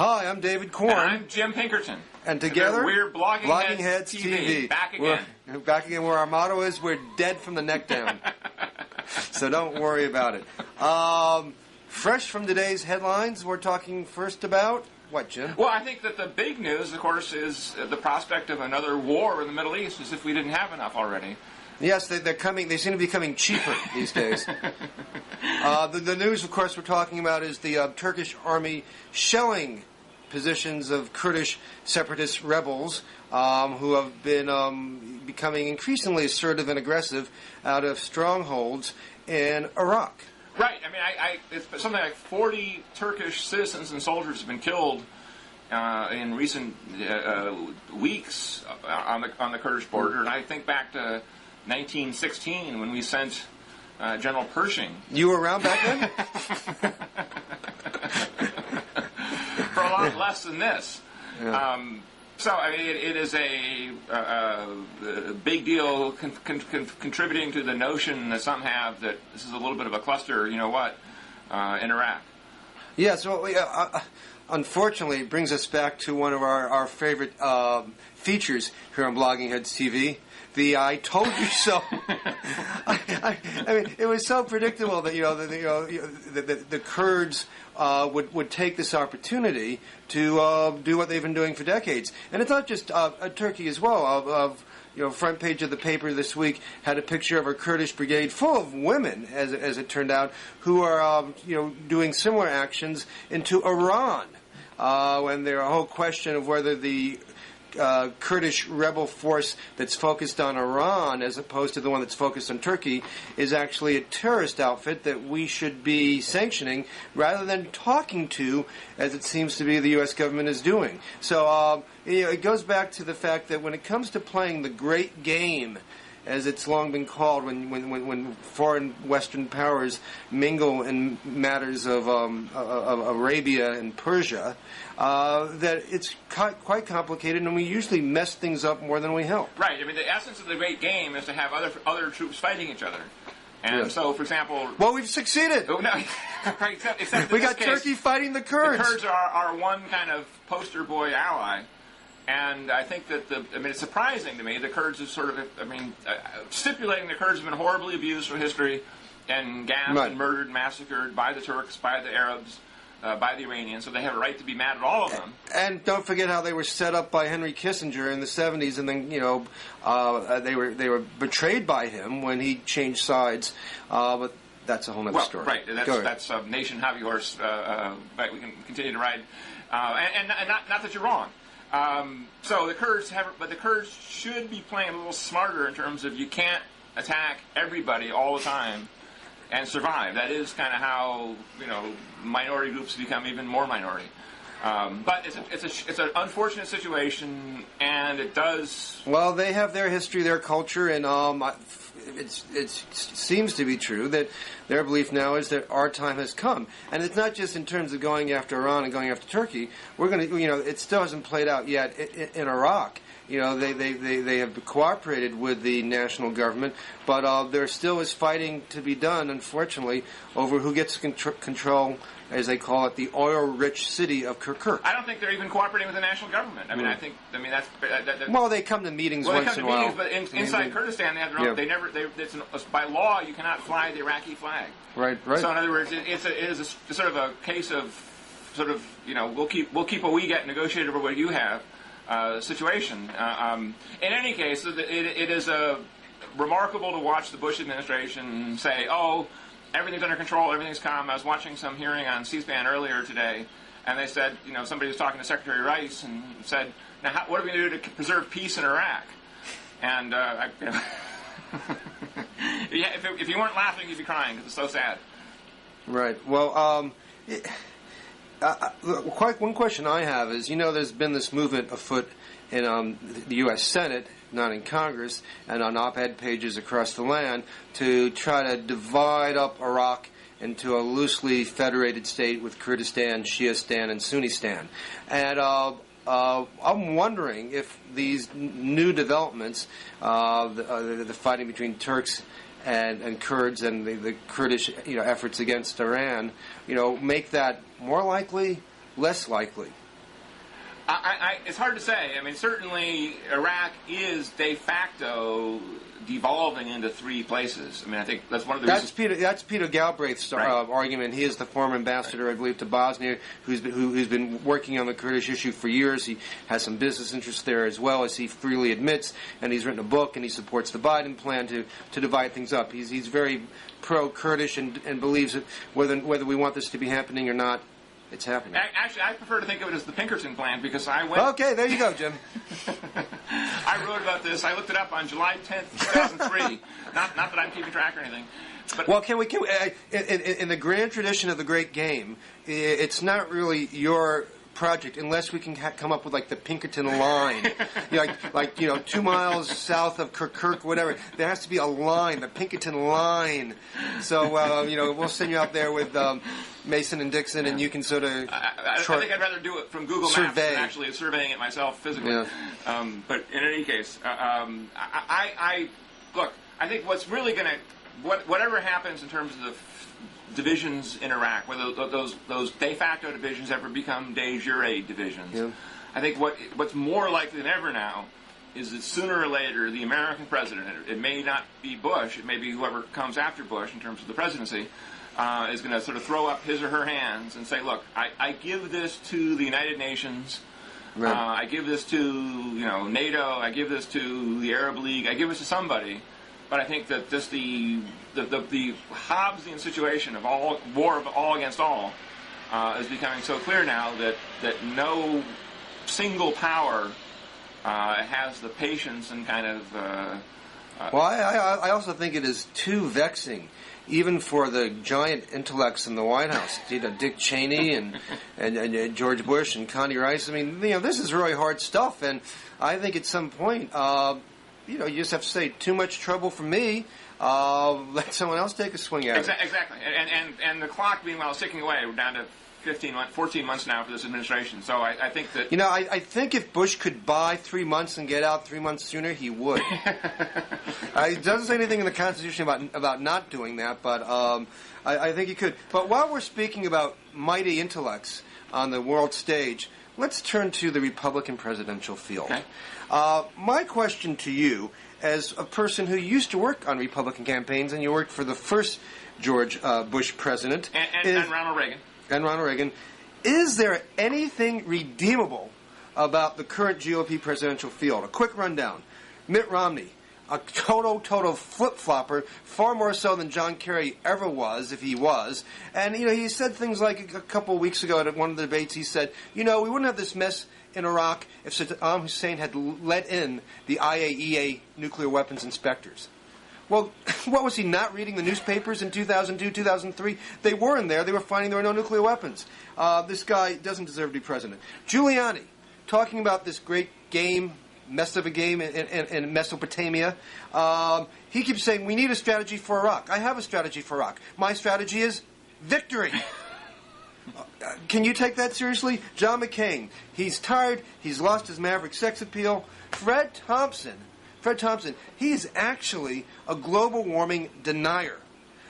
Hi, I'm David Korn. And I'm Jim Pinkerton. And together, we're Blogging Heads TV. Back again. We're back again where our motto is, we're dead from the neck down. So don't worry about it. Fresh from today's headlines, we're talking first about, what, Jim? Well, I think that the big news, of course, is the prospect of another war in the Middle East, as if we didn't have enough already. Yes, they're coming. They seem to be becoming cheaper these days. The news, of course, we're talking about is the Turkish army shelling positions of Kurdish separatist rebels who have been becoming increasingly assertive and aggressive out of strongholds in Iraq. Right. I mean, it's something like 40 Turkish citizens and soldiers have been killed in recent weeks on the Kurdish border, and I think back to 1916 when we sent General Pershing. You were around back then? For a lot less than this. Yeah. So, I mean, it is a big deal contributing to the notion that some have that this is a little bit of a cluster, in Iraq. Yeah, so unfortunately, it brings us back to one of our favorite features here on Blogging Heads TV. The "I told you so." I mean, it was so predictable that the Kurds would take this opportunity to do what they've been doing for decades, and it's not just Turkey as well. Front page of the paper this week had a picture of a Kurdish brigade full of women, as it turned out, who are doing similar actions into Iran. When there's a whole question of whether the Kurdish rebel force that's focused on Iran as opposed to the one that's focused on Turkey is actually a terrorist outfit that we should be sanctioning rather than talking to, as it seems to be the U.S. government is doing. So it goes back to the fact that when it comes to playing the great game, as it's long been called, when foreign Western powers mingle in matters of Arabia and Persia, that it's quite complicated, and we usually mess things up more than we help. Right. I mean, the essence of the great game is to have other troops fighting each other. And so, for example... Well, we've succeeded. Oh, no, right, except we got case, Turkey fighting the Kurds. The Kurds are one kind of poster boy ally. And I think that it's surprising to me the Kurds is stipulating the Kurds have been horribly abused from history and gassed and murdered and massacred by the Turks, by the Arabs, by the Iranians, so they have a right to be mad at all of them. And don't forget how they were set up by Henry Kissinger in the 70s, and then they were betrayed by him when he changed sides. But that's a whole other story. Right, that's Nation Hobby Horse. Right, we can continue to ride, and not that you're wrong. So the Kurds should be playing a little smarter in terms of you can't attack everybody all the time and survive. That is kind of how minority groups become even more minority. But it's an unfortunate situation, and it does. Well, they have their history, their culture, and it seems to be true that their belief now is that our time has come, and it's not just in terms of going after Iran and going after Turkey. We're going to, it still hasn't played out yet in Iraq. They have cooperated with the national government, but there still is fighting to be done, unfortunately, over who gets control, as they call it, the oil-rich city of Kirkuk. I don't think they're even cooperating with the national government. Well, they come to meetings once in a while. But inside Kurdistan, they have their own. By law, you cannot fly the Iraqi flag. Right. So in other words, it is a sort of a case of we'll keep what we get negotiated over what you have. Situation. In any case, it is remarkable to watch the Bush administration say, "Oh, everything's under control, everything's calm." I was watching some hearing on C-SPAN earlier today, and they said, somebody was talking to Secretary Rice and said, "Now, what are we going to do to preserve peace in Iraq?" And if you weren't laughing, you'd be crying because it's so sad. Right. Well, one question I have is, there's been this movement afoot in the U.S. Senate, not in Congress, and on op-ed pages across the land to try to divide up Iraq into a loosely federated state with Kurdistan, Shiistan, and Sunnistan. And I'm wondering if these new developments, the fighting between Turks and Kurds and the Kurdish efforts against Iran, make that more likely, less likely. It's hard to say. I mean, certainly Iraq is de facto devolving into three places. I mean, I think that's one of the reasons. That's Peter Galbraith's argument. He is the former ambassador, I believe, to Bosnia, who's been working on the Kurdish issue for years. He has some business interests there as well, as he freely admits, and he's written a book, and he supports the Biden plan to divide things up. He's very pro-Kurdish and believes that whether we want this to be happening or not, it's happening. Actually, I prefer to think of it as the Pinkerton plan because I went... Okay, there you go, Jim. I wrote about this. I looked it up on July 10th, 2003. not that I'm keeping track or anything. But well, in the grand tradition of the great game, it's not really your project unless we can come up with like the Pinkerton line, like 2 miles south of Kirkuk, whatever. There has to be a line, the Pinkerton line. So we'll send you out there with Mason and Dixon, and you can sort of. I think I'd rather do it from Google Maps than actually surveying it myself physically. Yeah. But in any case, look. I think what's really going to whatever happens in terms of the divisions in Iraq, whether those de facto divisions ever become de jure divisions. Yeah. I think what's more likely than ever now is that sooner or later the American president, it may not be Bush, it may be whoever comes after Bush in terms of the presidency, is going to sort of throw up his or her hands and say, look, I give this to the United Nations, right. I give this to NATO, I give this to the Arab League, I give this to somebody. But I think that just the Hobbesian situation of war of all against all is becoming so clear now that no single power has the patience and kind of. Well, I also think it is too vexing, even for the giant intellects in the White House, Dick Cheney and George Bush and Connie Rice. I mean, this is really hard stuff, and I think at some point. You just have to say, too much trouble for me. Let someone else take a swing at it. Exactly. And the clock, meanwhile, is ticking away. We're down to 14 months now for this administration. So I think that... I think if Bush could buy 3 months and get out 3 months sooner, he would. It doesn't say anything in the Constitution about not doing that, but I think he could. But while we're speaking about mighty intellects on the world stage, let's turn to the Republican presidential field. Okay. My question to you, as a person who used to work on Republican campaigns, and you worked for the first George Bush president, and Ronald Reagan. And Ronald Reagan, is there anything redeemable about the current GOP presidential field? A quick rundown. Mitt Romney, a total flip-flopper, far more so than John Kerry ever was, if he was. And, he said things like a couple of weeks ago at one of the debates, he said, we wouldn't have this mess in Iraq if Saddam Hussein had let in the IAEA nuclear weapons inspectors. Well, what was he not reading the newspapers in 2002, 2003? They were in there. They were finding there were no nuclear weapons. This guy doesn't deserve to be president. Giuliani, talking about this great game, mess of a game in Mesopotamia. He keeps saying, we need a strategy for Iraq. I have a strategy for Iraq. My strategy is victory. Can you take that seriously? John McCain, he's tired. He's lost his maverick sex appeal. Fred Thompson, he is actually a global warming denier.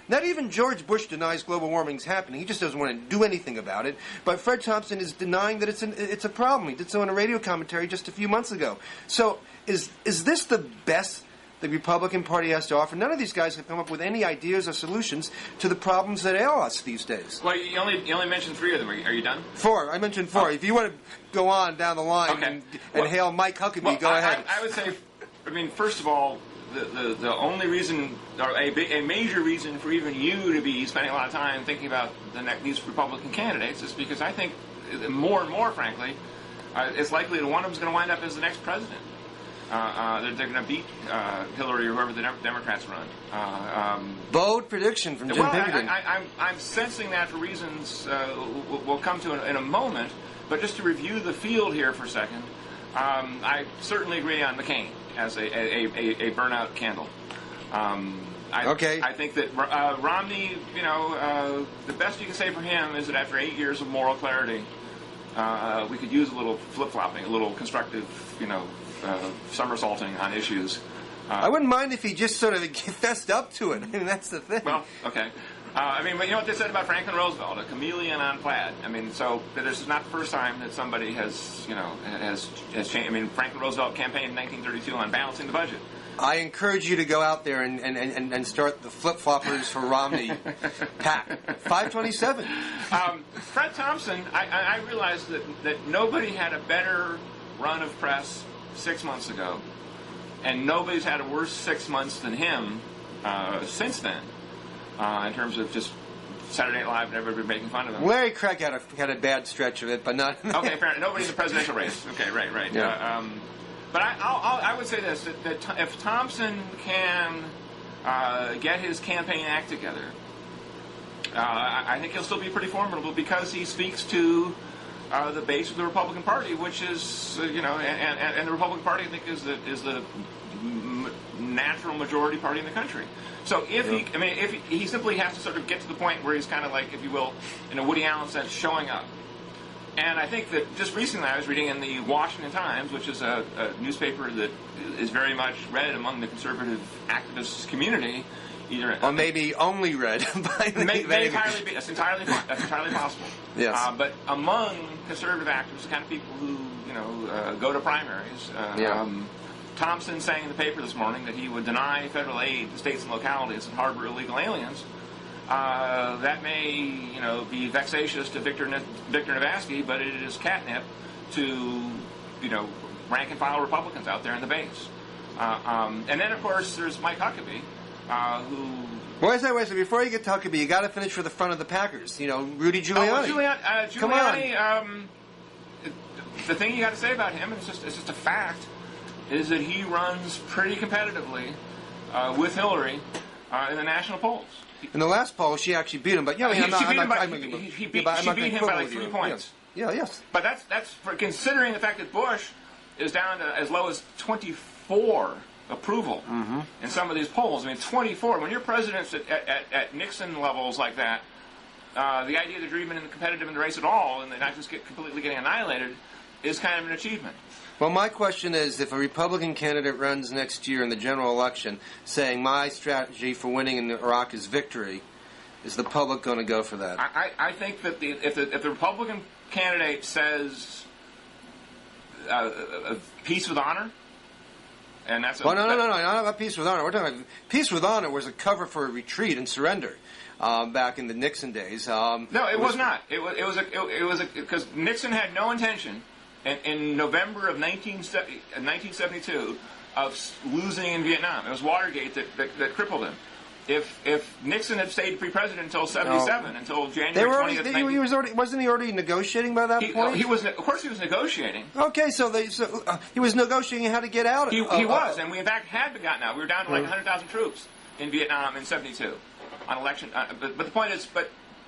Not even George Bush denies global warming is happening. He just doesn't want to do anything about it. But Fred Thompson is denying that it's a problem. He did so in a radio commentary just a few months ago. So is this the best the Republican Party has to offer? None of these guys have come up with any ideas or solutions to the problems that ail us these days. Well, you only mentioned 3 of them. Are you done? 4. I mentioned 4. Oh. If you want to go on down the line and hail Mike Huckabee, go ahead. I would say, first of all, the only reason, or a major reason for even you to be spending a lot of time thinking about these Republican candidates is because I think more and more, frankly, it's likely that one of them is going to wind up as the next president. They're going to beat Hillary or whoever the Democrats run. Bold prediction from Jim Pinkerton. I'm sensing that for reasons we'll come to in a moment. But just to review the field here for a second, I certainly agree on McCain as a burnout candle. I think that Romney, the best you can say for him is that after 8 years of moral clarity, we could use a little flip-flopping, a little constructive, somersaulting on issues. I wouldn't mind if he just sort of fessed up to it. I mean, that's the thing. Well, okay. I mean, but you know what they said about Franklin Roosevelt, a chameleon on plaid. I mean, so this is not the first time that somebody has, has changed. I mean, Franklin Roosevelt campaigned in 1932 on balancing the budget. I encourage you to go out there and start the flip-floppers for Romney pack. 527. Fred Thompson, I realized that nobody had a better run of press 6 months ago, and nobody's had a worse 6 months than him since then, in terms of just Saturday Night Live and everybody making fun of him. Larry Craig had a bad stretch of it, but not... Okay, fair. Nobody in the presidential race. Okay, right. Yeah. But I would say this, that if Thompson can get his campaign act together, I think he'll still be pretty formidable because he speaks to the base of the Republican Party, which is, and the Republican Party, I think, is the natural majority party in the country. So if he simply has to sort of get to the point where he's kind of like, if you will, in a Woody Allen sense, showing up. And I think that just recently I was reading in the Washington Times, which is a newspaper that is very much read among the conservative activist community. Or maybe only read by the... That's entirely possible. Yes. But among conservative activists, the kind of people who go to primaries, Thompson saying in the paper this morning that he would deny federal aid to states and localities that harbor illegal aliens. That may, be vexatious to Victor Navasky, but it is catnip to, rank and file Republicans out there in the base. And then, of course, there's Mike Huckabee, who... Wait a second. Before you get to Huckabee, you got to finish for the front of the Packers. Rudy Giuliani. Giuliani. Come on. The thing you got to say about him, it's just a fact, is that he runs pretty competitively with Hillary in the national polls. In the last poll, she actually beat him, but she beat him by like 3 points. Yeah, yes. But that's for considering the fact that Bush is down to as low as 24 approval in some of these polls. I mean, 24. When your president's at Nixon levels like that, the idea that you're even competitive in the race at all and not just completely getting annihilated is kind of an achievement. Well, my question is, if a Republican candidate runs next year in the general election saying my strategy for winning in Iraq is victory, is the public going to go for that? I think that if the Republican candidate says peace with honor, and that's... No, not about peace with honor. We're talking about peace with honor was a cover for a retreat and surrender back in the Nixon days. No, it was not. It was because Nixon had no intention in November of 1972 of losing in Vietnam. It was Watergate that crippled him. If Nixon had stayed president until 1977, until January 20th... Wasn't he already negotiating by that point? Of course he was negotiating. Okay, so he was negotiating how to get out. He was, and we in fact had gotten out. We were down to like 100,000 troops in Vietnam in 1972 on election. But the point is,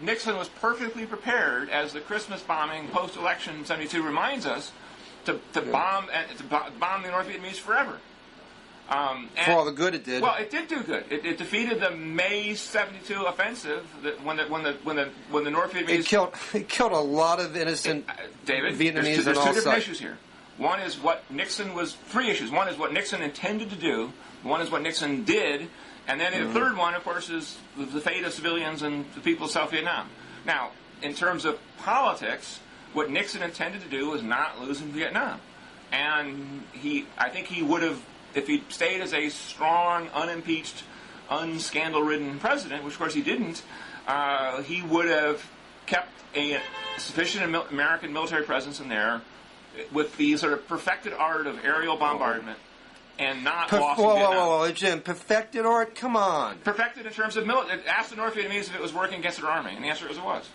Nixon was perfectly prepared, as the Christmas bombing post-election in 1972 reminds us, to bomb the North Vietnamese forever. For all the good it did. Well, it did do good. It defeated the May 72 offensive when the North Vietnamese... It killed a lot of innocent David, Vietnamese there's on all two different sides. issues here. One is what Nixon was... 3 issues. One is what Nixon intended to do. One is what Nixon did. And then the third one, of course, is the fate of civilians and the people of South Vietnam. Now, in terms of politics, what Nixon intended to do was not lose in Vietnam. And I think he would have, if he stayed as a strong, unimpeached, unscandal-ridden president, which of course he didn't, he would have kept a sufficient American military presence in there with the sort of perfected art of aerial bombardment. And not lost in Vietnam. Whoa, Jim. Perfected art? Come on. Perfected in terms of military. Ask the North Vietnamese if it was working against their army, and the answer is it was.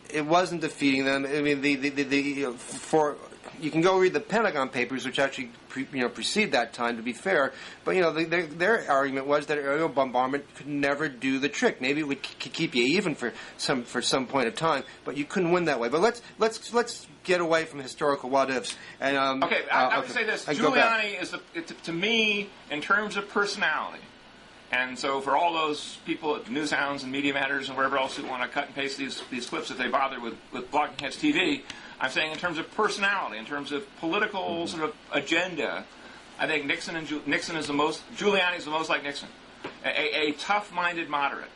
It wasn't defeating them. I mean, you can go read the Pentagon Papers, which actually precede that time, to be fair. But their argument was that aerial bombardment could never do the trick. Maybe it would keep you even for some point of time, but you couldn't win that way. But let's get away from historical what ifs. And I would say this: Giuliani is to me, in terms of personality. And so for all those people at Newshounds and Media Matters and wherever else who want to cut and paste these clips if they bother with Blogging Heads TV, I'm saying in terms of personality, in terms of political sort of agenda, I think Giuliani is the most like Nixon. A tough-minded moderate.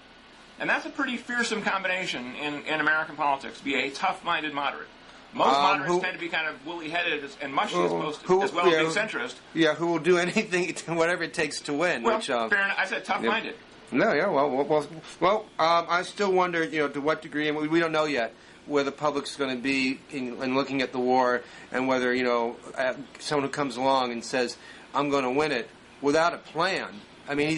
And that's a pretty fearsome combination in American politics, be a tough-minded moderate. Most moderates tend to be kind of woolly-headed and mushy as well as being centrist. Yeah, who will do anything, whatever it takes to win. Well, which, fair enough. I said tough-minded. No, yeah, well, I still wonder, to what degree, and we don't know yet, where the public's going to be in looking at the war, and whether, someone who comes along and says, I'm going to win it, without a plan. I mean,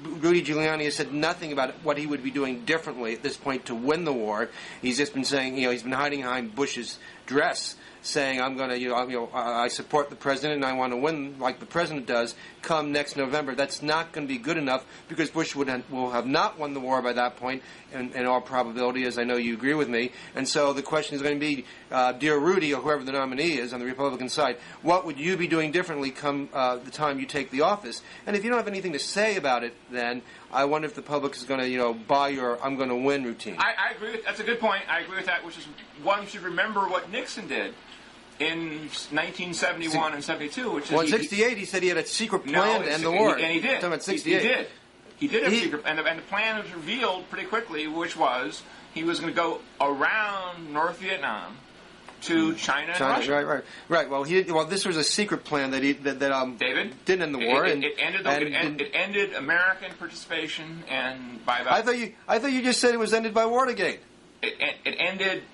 Rudy Giuliani has said nothing about what he would be doing differently at this point to win the war. He's just been saying, he's been hiding behind Bush's dress, saying, I'm going to, I support the president and I want to win like the president does come next November. That's not going to be good enough because Bush will have not won the war by that point, in all probability, as I know you agree with me. And so the question is going to be, dear Rudy, or whoever the nominee is on the Republican side, what would you be doing differently come the time you take the office? And if you don't have anything to say about it, then I wonder if the public is going to, buy your I'm going to win routine. I agree with that's a good point. I agree with that, which is one should remember what Nixon did in 1971 and 72, which is... Well, in 68, he said he had a secret plan to end the war. And he did. Talking about 68. He did have a secret... And the plan was revealed pretty quickly, which was he was going to go around North Vietnam to China and Russia. Right. Well, this was a secret plan that David, didn't end the war. It ended American participation, and by about... I thought you just said it was ended by Watergate. It ended...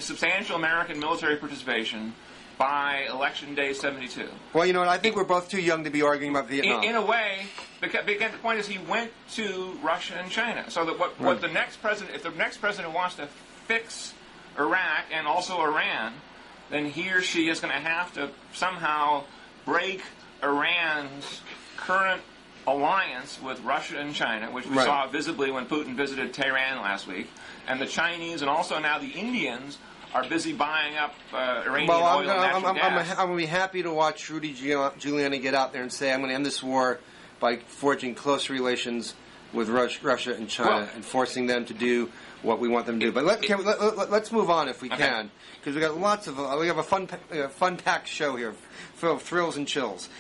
substantial American military participation by Election Day 72. Well, I think we're both too young to be arguing about Vietnam. In a way, because the point is he went to Russia and China. So that what the next president, if the next president wants to fix Iraq and also Iran, then he or she is going to have to somehow break Iran's current alliance with Russia and China, which we saw visibly when Putin visited Tehran last week. And the Chinese and also now the Indians are busy buying up Iranian oil and natural gas. I'm going to be happy to watch Rudy Giuliani get out there and say, I'm going to end this war by forging close relations with Russia and China and forcing them to do what we want them to do. But let's move on if we can, because we got we have a fun-packed show here, full of thrills and chills.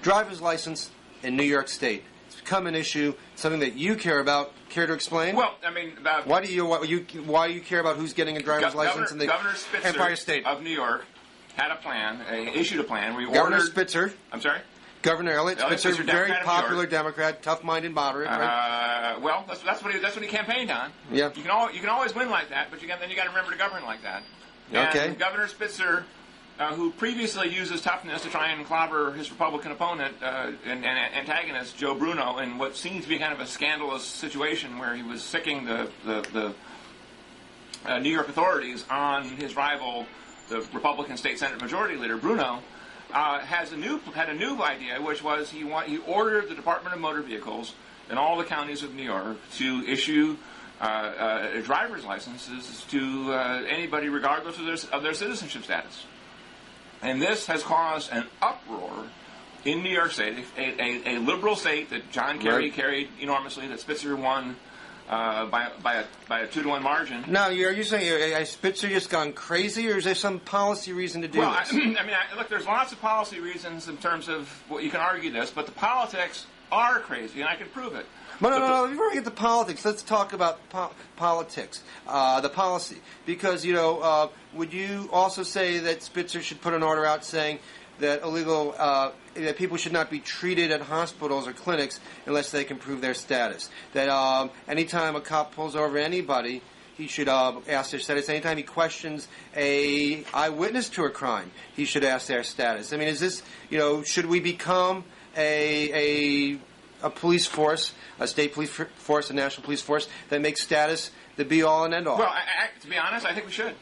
Driver's license in New York State. It's become an issue, something that you care about. Care to explain? Well, I mean, why do you care about who's getting a driver's license in the Governor Spitzer Empire State of New York had a plan, issued a plan. Governor Spitzer. I'm sorry. Governor Elliott Spitzer, very popular Democrat, tough-minded moderate. Right? Well, that's what he campaigned on. Yeah. You can always win like that, but then you got to remember to govern like that. Okay. And Governor Spitzer, who previously used his toughness to try and clobber his Republican opponent and antagonist Joe Bruno in what seemed to be kind of a scandalous situation where he was sicking the New York authorities on his rival, the Republican State Senate Majority Leader Bruno, had a new idea, which was he ordered the Department of Motor Vehicles in all the counties of New York to issue driver's licenses to anybody regardless of their citizenship status. And this has caused an uproar in New York State, a liberal state that John Kerry carried enormously, that Spitzer won by a 2-1 margin. Now, are you saying has Spitzer just gone crazy, or is there some policy reason to do this? Look, there's lots of policy reasons in terms of what you can argue this, but the politics are crazy, and I can prove it. No. Before we get to politics, let's talk about politics, the policy. Because, would you also say that Spitzer should put an order out saying that that people should not be treated at hospitals or clinics unless they can prove their status? That anytime a cop pulls over anybody, he should ask their status. Anytime he questions a eyewitness to a crime, he should ask their status. I mean, is this, should we become a police force, a state police force, a national police force that makes status the be-all and end-all? Well, to be honest, I think we should.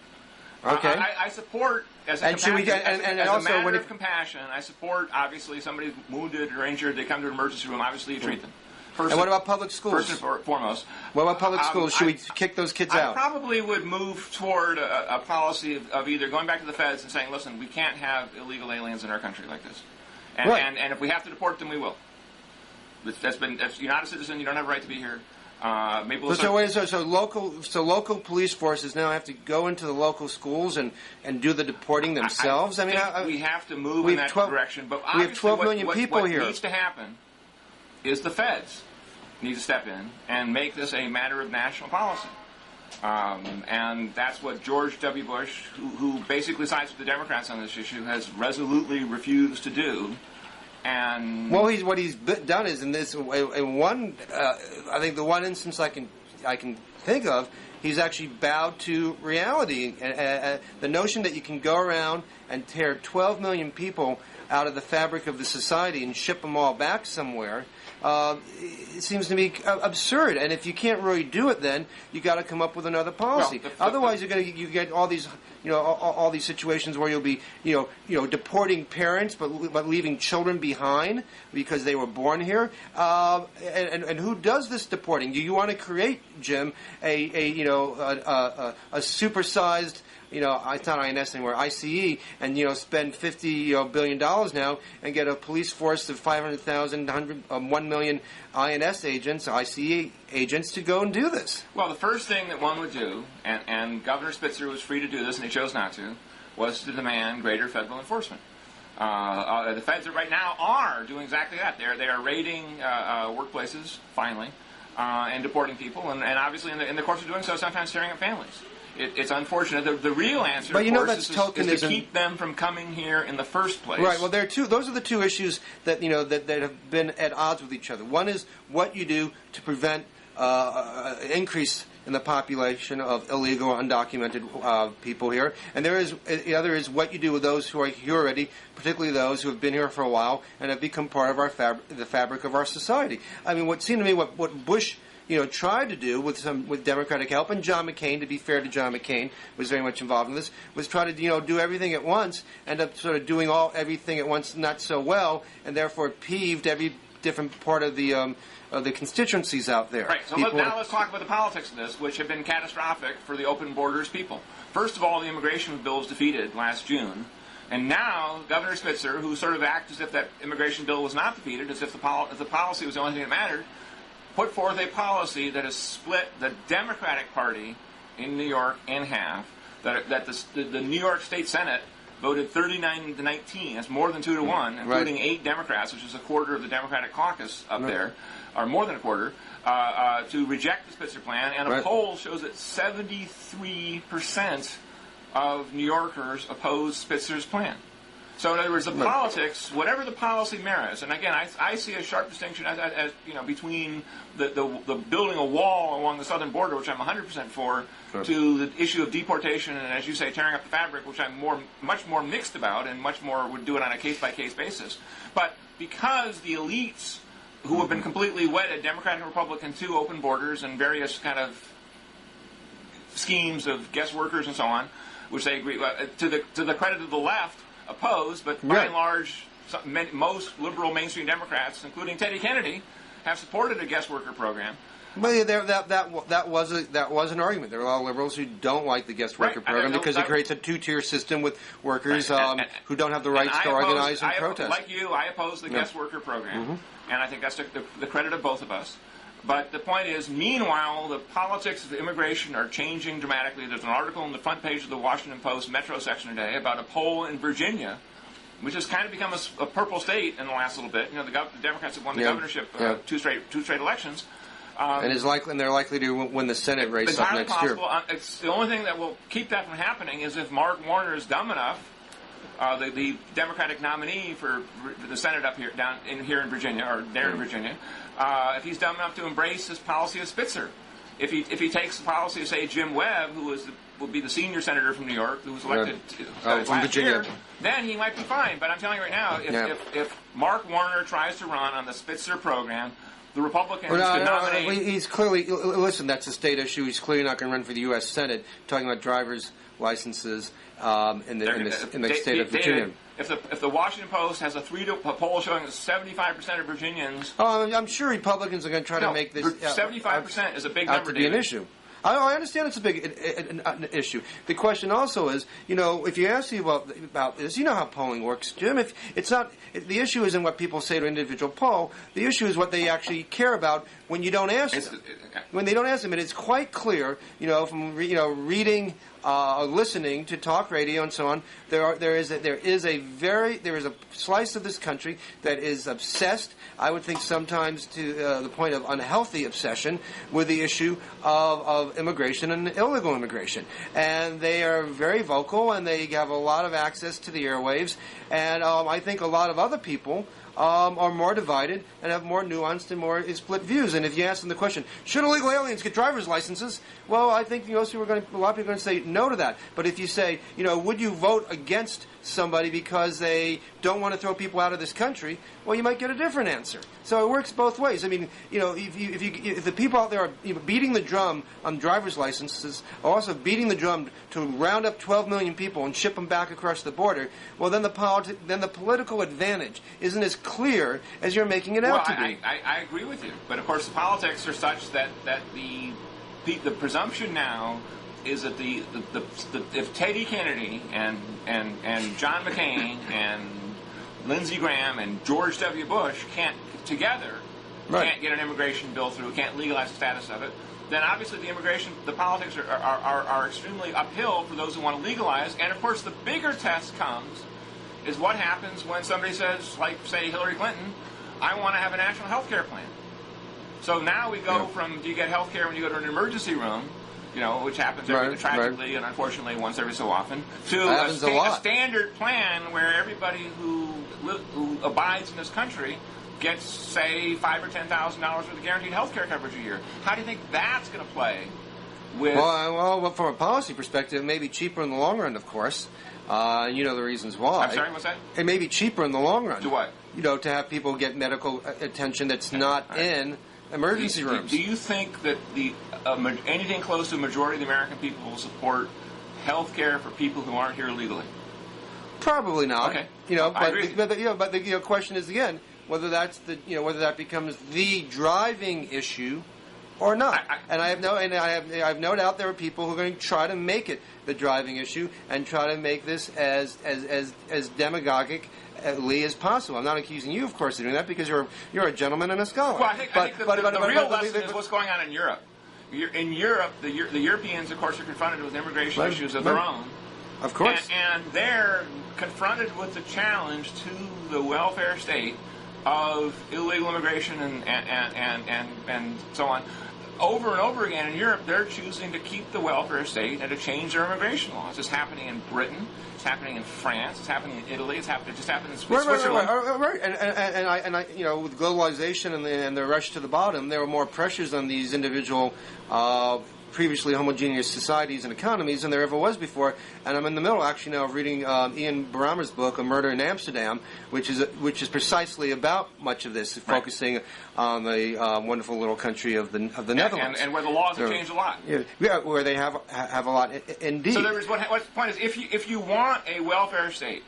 Okay. I support, as a matter of compassion, I support, obviously, somebody's wounded or injured, they come to an emergency room, obviously you treat them. And what about public schools? First and foremost. What about public schools? Should we kick those kids out? I probably would move toward a policy of either going back to the feds and saying, listen, we can't have illegal aliens in our country like this. And if we have to deport them, we will. If you're not a citizen, you don't have a right to be here. So local police forces now have to go into the local schools and do the deporting themselves. We have to move in that direction. But we have 12 million people here. What needs to happen is the feds need to step in and make this a matter of national policy. And that's what George W. Bush, who basically sides with the Democrats on this issue, has resolutely refused to do. And well, what he's done is in this in one, I think the one instance I can think of, he's actually bowed to reality. The notion that you can go around and tear 12 million people out of the fabric of the society and ship them all back somewhere, it seems to me absurd. And if you can't really do it, then you got to come up with another policy. Well, otherwise, you get all these, all these situations where you'll be, deporting parents but leaving children behind because they were born here. And who does this deporting? Do you want to create, Jim, a supersized, it's not INS anymore, ICE, and spend $50 billion now and get a police force of 500,000, 1 million INS agents, ICE agents to go and do this? Well, the first thing that one would do, and Governor Spitzer was free to do this and he chose not to, was to demand greater federal enforcement. The feds right now are doing exactly that. They are raiding workplaces, finally, and deporting people, and obviously in the course of doing so, sometimes tearing up families. It's unfortunate. The real answer, of course, is to keep them from coming here in the first place. Right. Well, those are the two issues that that have been at odds with each other. One is what you do to prevent an increase in the population of illegal, undocumented people here, and the other is what you do with those who are here already, particularly those who have been here for a while and have become part of the fabric of our society. I mean, what seemed to me what Bush tried to do with Democratic help, and John McCain, to be fair to John McCain, was very much involved in this, was try to do everything at once, end up sort of doing everything at once not so well, and therefore peeved every different part of the constituencies out there. Right. So now let's talk about the politics of this, which have been catastrophic for the open borders people. First of all, the immigration bill was defeated last June. And now Governor Spitzer, who sort of acted as if that immigration bill was not defeated, as if the policy was the only thing that mattered, put forth a policy that has split the Democratic Party in New York in half. That the New York State Senate voted 39-19. That's more than 2-1, including 8 Democrats, which is a quarter of the Democratic caucus up there, or more than a quarter, to reject the Spitzer plan. And a poll shows that 73% of New Yorkers oppose Spitzer's plan. So in other words, the politics, whatever the policy merits, and again, I see a sharp distinction as between the building a wall along the southern border, which I'm 100% for, to the issue of deportation and, as you say, tearing up the fabric, which I'm much more mixed about, and much more would do it on a case-by-case basis. But because the elites, who have been completely wedded, Democrat and Republican, to open borders and various kind of schemes of guest workers and so on, which they agree to the credit of the left, opposed, but by and large, most liberal mainstream Democrats, including Teddy Kennedy, have supported a guest worker program. Well, that was an argument. There are a lot of liberals who don't like the guest worker program because it creates a two-tier system with workers who don't have the rights to organize and protest. Like you, I oppose the guest worker program, and I think that's the credit of both of us. But the point is, meanwhile, the politics of immigration are changing dramatically. There's an article on the front page of the Washington Post Metro section today about a poll in Virginia, which has kind of become a purple state in the last little bit. The Democrats have won the governorship two straight elections. And they're likely to win the Senate race up next year. It's the only thing that will keep that from happening is if Mark Warner is dumb enough, the Democratic nominee for the Senate up here in Virginia, or there in Virginia, if he's dumb enough to embrace his policy of Spitzer. If he takes the policy of, say, Jim Webb, who would be the senior senator from New York, who was elected last year, then he might be fine. But I'm telling you right now, if Mark Warner tries to run on the Spitzer program, the Republicans could nominate... He's clearly... Listen, that's a state issue. He's clearly not going to run for the U.S. Senate, talking about driver's licenses in the state of Virginia. If the Washington Post has a poll showing that 75% of Virginians... Oh, I'm sure Republicans are going to try to make this... 75% is a big number, to be an issue. I understand it's a big an issue. The question also is, if you ask you about this, you know how polling works, Jim. If it's not, the issue isn't what people say to an individual poll. The issue is what they actually care about when you don't ask them. When they don't ask them, and it's quite clear, from reading listening to talk radio and so on. There is a slice of this country that is obsessed. I would think sometimes to the point of unhealthy obsession with the issue of immigration and illegal immigration, and they are very vocal and they have a lot of access to the airwaves. And I think a lot of other people are more divided and have more nuanced and more split views. And if you ask them the question, should illegal aliens get driver's licenses? Well, I think a lot of people are going to say no to that. But if you say, would you vote against somebody because they don't want to throw people out of this country, well, you might get a different answer. So it works both ways. I mean, if the people out there are beating the drum on driver's licenses, are also beating the drum to round up 12 million people and ship them back across the border, well, then the political advantage isn't as clear as you're making it out to be. I agree with you, but of course the politics are such that the presumption now is that if Teddy Kennedy and John McCain and Lindsey Graham and George W. Bush can't get an immigration bill through, can't legalize the status of it, then obviously the politics are extremely uphill for those who want to legalize. And of course the bigger test comes is what happens when somebody says, like say Hillary Clinton, I want to have a national health care plan. So now we go from, do you get health care when you go to an emergency room, which happens tragically and unfortunately once every so often, to a standard plan where everybody who abides in this country gets, say, $5,000 or $10,000 worth of guaranteed health care coverage a year. How do you think that's going to play with... Well, from a policy perspective, it may be cheaper in the long run, of course. You know the reasons why. I'm sorry, what's that? It may be cheaper in the long run. To what? To have people get medical attention that's not in emergency rooms. Do you think that anything close to a majority of the American people will support health care for people who aren't here legally? Probably not. Okay. But the question is again whether whether that becomes the driving issue or not. I have no doubt there are people who are going to try to make it the driving issue and try to make this as demagogically as possible. I'm not accusing you, of course, of doing that because you're a gentleman and a scholar. Well, I think the real lesson is what's going on in Europe. In Europe, the Europeans, of course, are confronted with immigration issues of their own. Of course. And they're confronted with the challenge to the welfare state of illegal immigration and so on. Over and over again in Europe, they're choosing to keep the welfare state and to change their immigration laws. It's happening in Britain. It's happening in France. It's happening in Italy. It just happened in Switzerland. Right. And I, with globalization and the rush to the bottom, there were more pressures on these individual previously homogeneous societies and economies than there ever was before. And I'm in the middle, actually, now of reading Ian Brahmer's book, A Murder in Amsterdam, which is precisely about much of this, focusing on the wonderful little country of the Netherlands, and where the laws have changed a lot. Yeah, where they have a lot indeed. So what the point is, if you want a welfare state,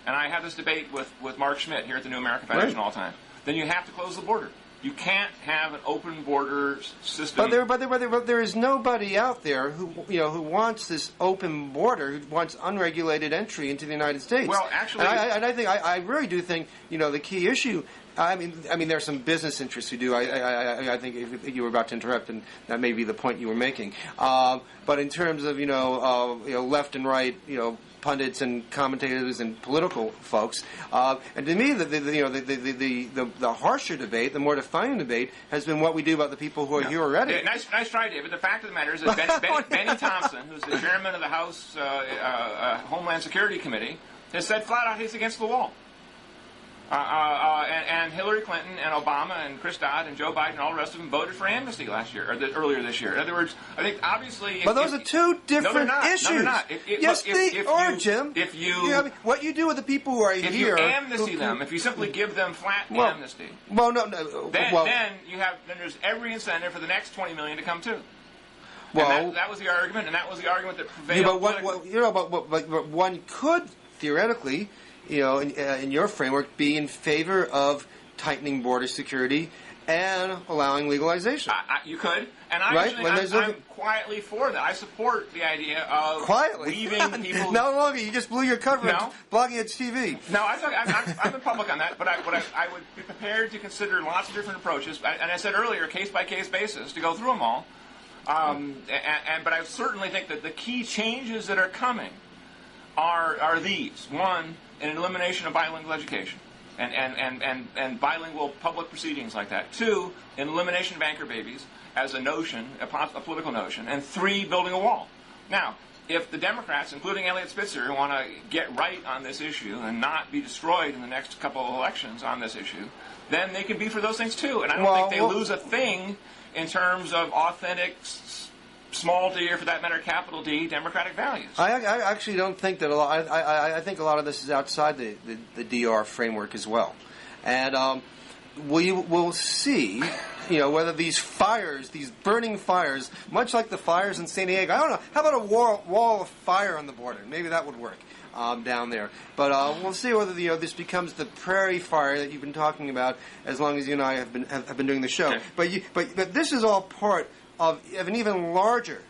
and I have this debate with Mark Schmidt here at the New American Foundation all the time, then you have to close the border. You can't have an open border system. But there is nobody out there who wants this open border, who wants unregulated entry into the United States. Well, actually, I really do think the key issue. I mean, there are some business interests who do. I think if you were about to interrupt, and that may be the point you were making. But in terms of left and right, pundits and commentators and political folks, and to me, the harsher debate, the more defining debate, has been what we do about the people who are here already. Yeah, nice try, David. The fact of the matter is that Benny Thompson, who's the chairman of the House Homeland Security Committee, has said flat out he's against the wall. And Hillary Clinton and Obama and Chris Dodd and Joe Biden and all the rest of them voted for amnesty last year, or earlier this year. In other words, I think obviously... But those are two different issues. No, they're not. Yes, they are, Jim. What you do with the people who are here... If you amnesty them, if you simply give them flat amnesty... Well, no. Then there's every incentive for the next 20 million to come too. Well, and that was the argument, and that was the argument that prevailed. But one could, theoretically... in your framework, be in favor of tightening border security and allowing legalization. You could, and I'm quietly for that. I support the idea of leaving people. No longer. You just blew your cover blogging at TV. No, I'm in public on that, but I would be prepared to consider lots of different approaches. And I said earlier, case by case basis, to go through them all. But I certainly think that the key changes that are coming are these. One, an elimination of bilingual education and bilingual public proceedings like that. Two, an elimination of anchor babies as a notion, a political notion. And three, building a wall. Now, if the Democrats, including Eliot Spitzer, want to get right on this issue and not be destroyed in the next couple of elections on this issue, then they can be for those things too. And I don't think they lose a thing in terms of authentic, small d, or for that matter, capital D, democratic values. I actually don't think that a lot. I think a lot of this is outside the DR framework as well, and we will see. Whether these fires, these burning fires, much like the fires in San Diego. I don't know. How about a wall of fire on the border? Maybe that would work down there. But we'll see whether this becomes the prairie fire that you've been talking about as long as you and I have been doing the show. Okay. But this is all part of an even larger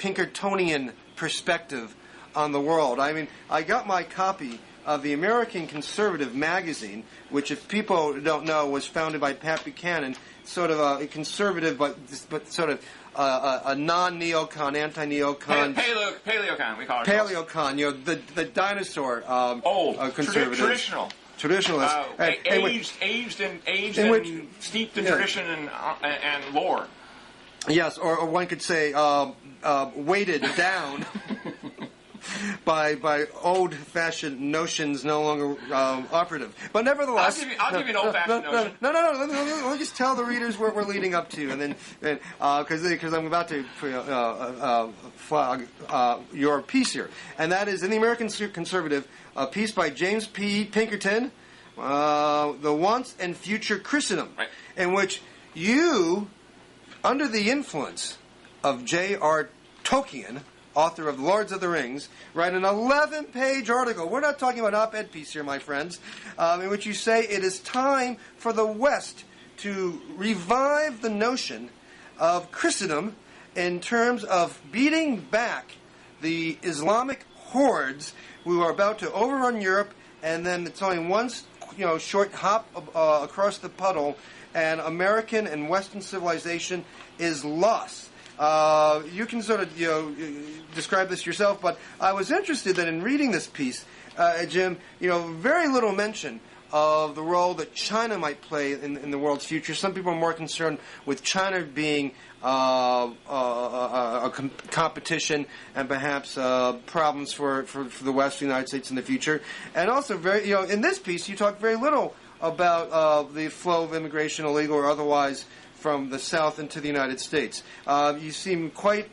Pinkertonian perspective on the world. I mean, I got my copy of the American Conservative magazine, which, if people don't know, was founded by Pat Buchanan, sort of a conservative, but sort of a non-neocon, anti-neocon. Paleocon, we call it. Paleocon, the dinosaur old conservative. Traditionalist. Aged and steeped in tradition and lore. Yes, or one could say weighted down by old-fashioned notions no longer operative. But nevertheless, I'll give you an old-fashioned notion. No. Let me just tell the readers where we're leading up to, and then because I'm about to flag your piece here, and that is in the American Conservative, a piece by James P. Pinkerton, "The Once and Future Christendom," right, in which you, under the influence of J.R. Tolkien, author of Lords of the Rings, write an 11-page article. We're not talking about an op-ed piece here, my friends, in which you say it is time for the West to revive the notion of Christendom in terms of beating back the Islamic hordes who are about to overrun Europe, and then it's only one short hop across the puddle, and American and Western civilization is lost. You can sort of describe this yourself, but I was interested that in reading this piece, Jim, very little mention of the role that China might play in the world's future. Some people are more concerned with China being a competition and perhaps problems for the West, the United States in the future. And also, in this piece, you talk very little about the flow of immigration, illegal or otherwise, from the South into the United States. You seem quite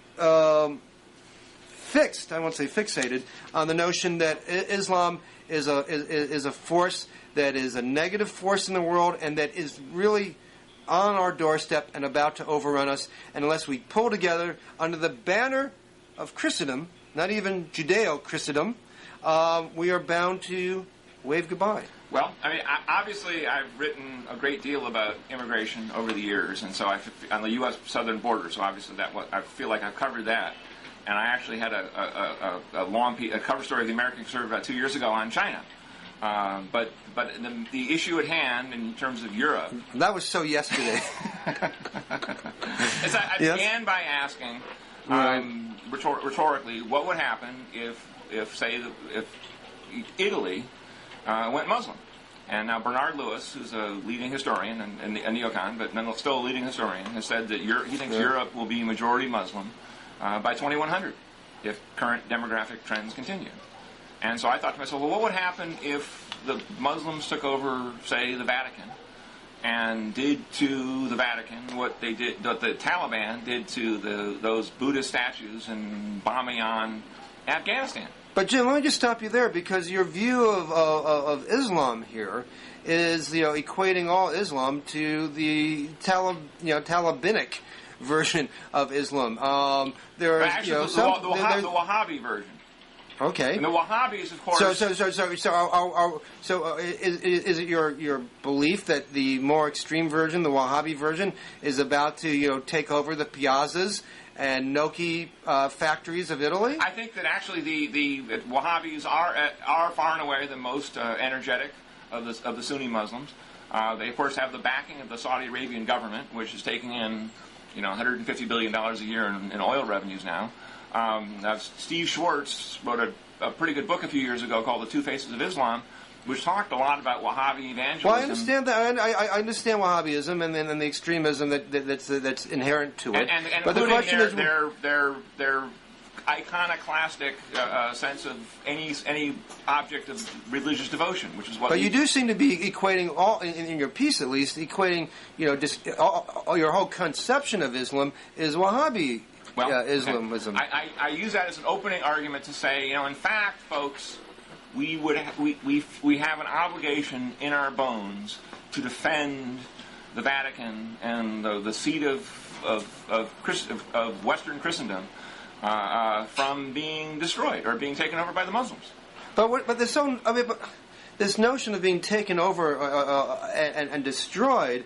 fixed, I won't say fixated, on the notion that Islam is a force that is a negative force in the world and that is really on our doorstep and about to overrun us. And unless we pull together under the banner of Christendom, not even Judeo-Christendom, we are bound to wave goodbye. Well, I mean, obviously, I've written a great deal about immigration over the years, and so on the U.S. southern border. So obviously, I feel like I've covered that. And I actually had a long cover story of the American Conservative about 2 years ago on China. But the issue at hand in terms of Europe. That was so yesterday. I began by asking rhetorically, what would happen if Italy went Muslim? And now Bernard Lewis, who's a leading historian and a neocon, but still a leading historian, has said that he thinks Europe will be majority Muslim by 2100 if current demographic trends continue. And so I thought to myself, well, what would happen if the Muslims took over, say, the Vatican, and did to the Vatican what the Taliban did to those Buddhist statues and bombing on Afghanistan? But Jim, let me just stop you there, because your view of Islam here is equating all Islam to the Talibanic version of Islam. There are the Wahhabi version. Okay. And the Wahhabis, of course. So is it your belief that the more extreme version, the Wahhabi version, is about to take over the piazzas and gnocchi factories of Italy? I think that actually the Wahhabis are far and away the most energetic of the Sunni Muslims. They of course have the backing of the Saudi Arabian government, which is taking in $150 billion a year in oil revenues now. Steve Schwartz wrote a pretty good book a few years ago called The Two Faces of Islam, which talked a lot about Wahhabi evangelism. Well, I understand that. I understand Wahhabism and the extremism that's inherent to it. And but the question is their iconoclastic sense of any object of religious devotion, which is what. But you do seem to be equating all in your piece, at least, equating your whole conception of Islam is Wahhabi Islamism. I use that as an opening argument to say, in fact, folks, we have an obligation in our bones to defend the Vatican and the seat of Western Christendom from being destroyed or being taken over by the Muslims. But this notion of being taken over and destroyed.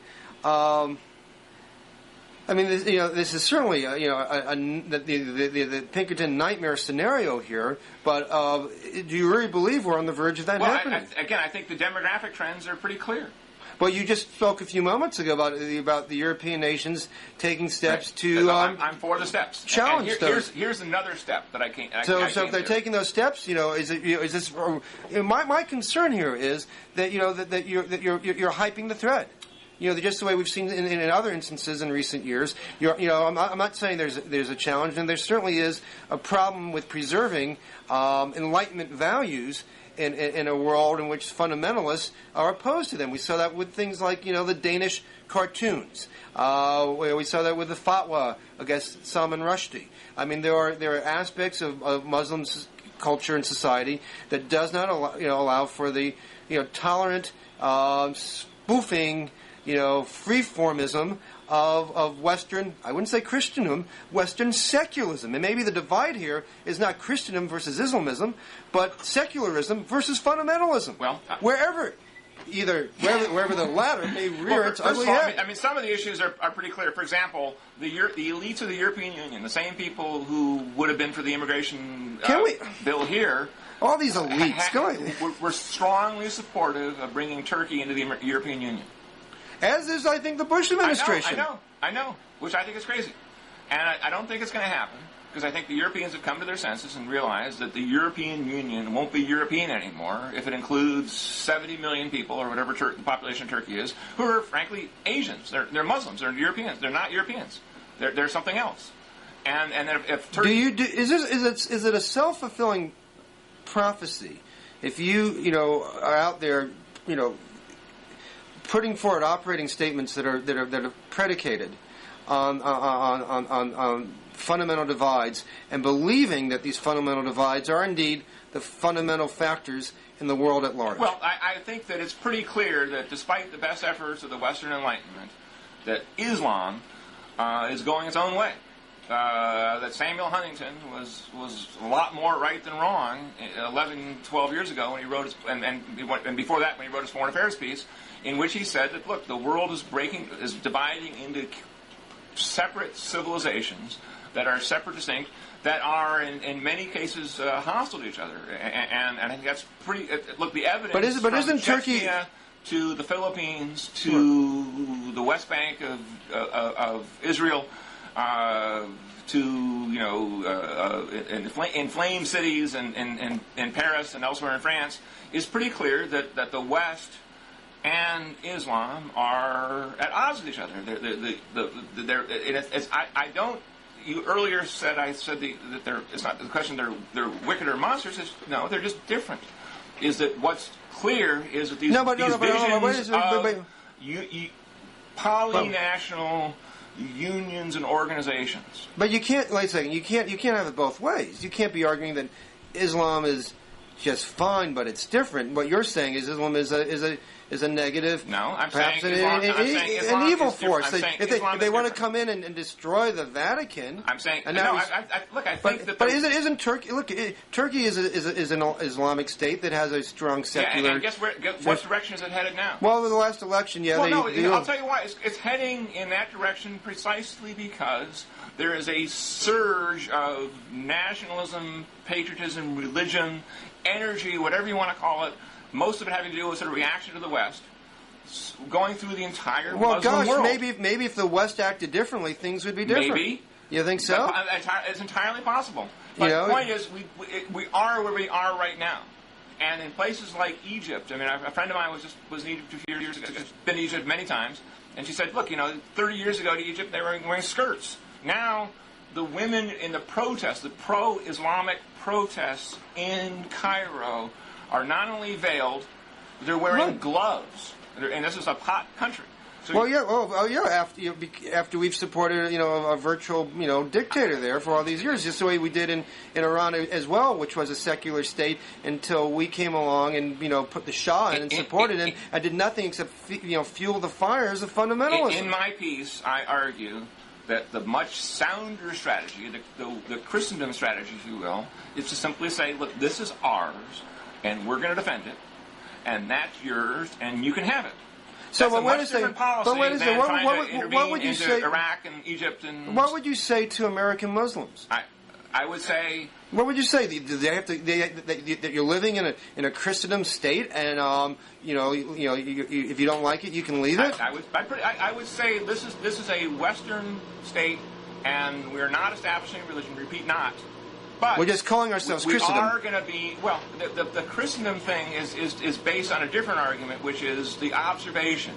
This is certainly the Pinkerton nightmare scenario here. But do you really believe we're on the verge of that happening? I think the demographic trends are pretty clear. Well, you just spoke a few moments ago about the European nations taking steps to. I'm for the steps. Challenge those. Here's another step that I can't. So if they're taking those steps, is this? My concern here is that that you're hyping the threat. Just the way we've seen in other instances in recent years. I'm not saying there's a challenge, and there certainly is a problem with preserving Enlightenment values in a world in which fundamentalists are opposed to them. We saw that with things like the Danish cartoons. We saw that with the fatwa against Salman Rushdie. I mean, there are aspects of Muslim culture and society that does not allow for the tolerant spoofing. Freeformism of Western, I wouldn't say Christendom, Western secularism. And maybe the divide here is not Christendom versus Islamism, but secularism versus fundamentalism. Well, wherever the latter may rear its ugly head. Some of the issues are pretty clear. For example, the elites of the European Union, the same people who would have been for the immigration bill here, all these elites, were strongly supportive of bringing Turkey into the European Union. As is, I think, the Bush administration. I know, which I think is crazy. And I don't think it's going to happen, because I think the Europeans have come to their senses and realized that the European Union won't be European anymore if it includes 70 million people, or whatever the population of Turkey is, who are, frankly, Asians. They're Muslims. They're Europeans. They're not Europeans. They're something else. And if Turkey... Is it a self-fulfilling prophecy if you are out there, putting forward operating statements that are predicated on fundamental divides, and believing that these fundamental divides are indeed the fundamental factors in the world at large? Well, I think that it's pretty clear that despite the best efforts of the Western Enlightenment, that Islam is going its own way. That Samuel Huntington was a lot more right than wrong 11, 12 years ago when he wrote his, and before that when he wrote his Foreign Affairs piece, in which he said that, look, the world is dividing into separate civilizations that are separate, distinct, that are in many cases hostile to each other, and I think that's pretty. Look, the evidence. But isn't Turkey Chechnya to the Philippines to the West Bank of Israel? Inflamed cities in Paris and elsewhere in France is pretty clear that the West and Islam are at odds with each other. You earlier said that they're. It's not the question. They're wicked or monsters. No, they're just different. Is that what's clear is that these visions of polynational unions and organizations. But you can't, like I say, you can't have it both ways. You can't be arguing that Islam is just fine, but it's different. What you're saying is Islam is a negative. No, I'm perhaps saying an evil force. If they want to come in and destroy the Vatican, I'm saying. And I think that. But isn't Turkey? Look, Turkey is an Islamic state that has a strong secular. Yeah, and guess what direction is it headed now? Well, with the last election, yeah. Well, I'll tell you why. It's heading in that direction precisely because there is a surge of nationalism, patriotism, religion, energy, whatever you want to call it. Most of it having to do with sort of reaction to the West, going through the entire Well, Muslim gosh, world. maybe if the West acted differently, things would be different. Maybe. You think so? It's entirely possible. But the point is, we are where we are right now. And in places like Egypt, I mean, a friend of mine was in Egypt a few years ago. She's been to Egypt many times, and she said, "Look, 30 years ago to Egypt, they were wearing skirts. Now, the women in the protests, the pro-Islamic protests in Cairo, are not only veiled, they're wearing gloves. And this is a hot country." So well, yeah. After we've supported, a virtual, dictator there for all these years, just the way we did in Iran as well, which was a secular state until we came along and put the Shah in and supported him. I did nothing except fuel the fires of fundamentalism. In my piece, I argue that the much sounder strategy, the Christendom strategy, if you will, is to simply say, look, this is ours, and we're going to defend it, and that's yours, and you can have it. So, That's a much different policy than what would you into say? Iraq and Egypt and. What would you say to American Muslims? I would say. What would you say? Do they have to? That you're living in a Christendom state, and if you don't like it, you can leave it. I would say this is a Western state, and we're not establishing a religion. Repeat, not. But we're just calling ourselves Christendom. We are going to be, well, the Christendom thing is based on a different argument, which is the observation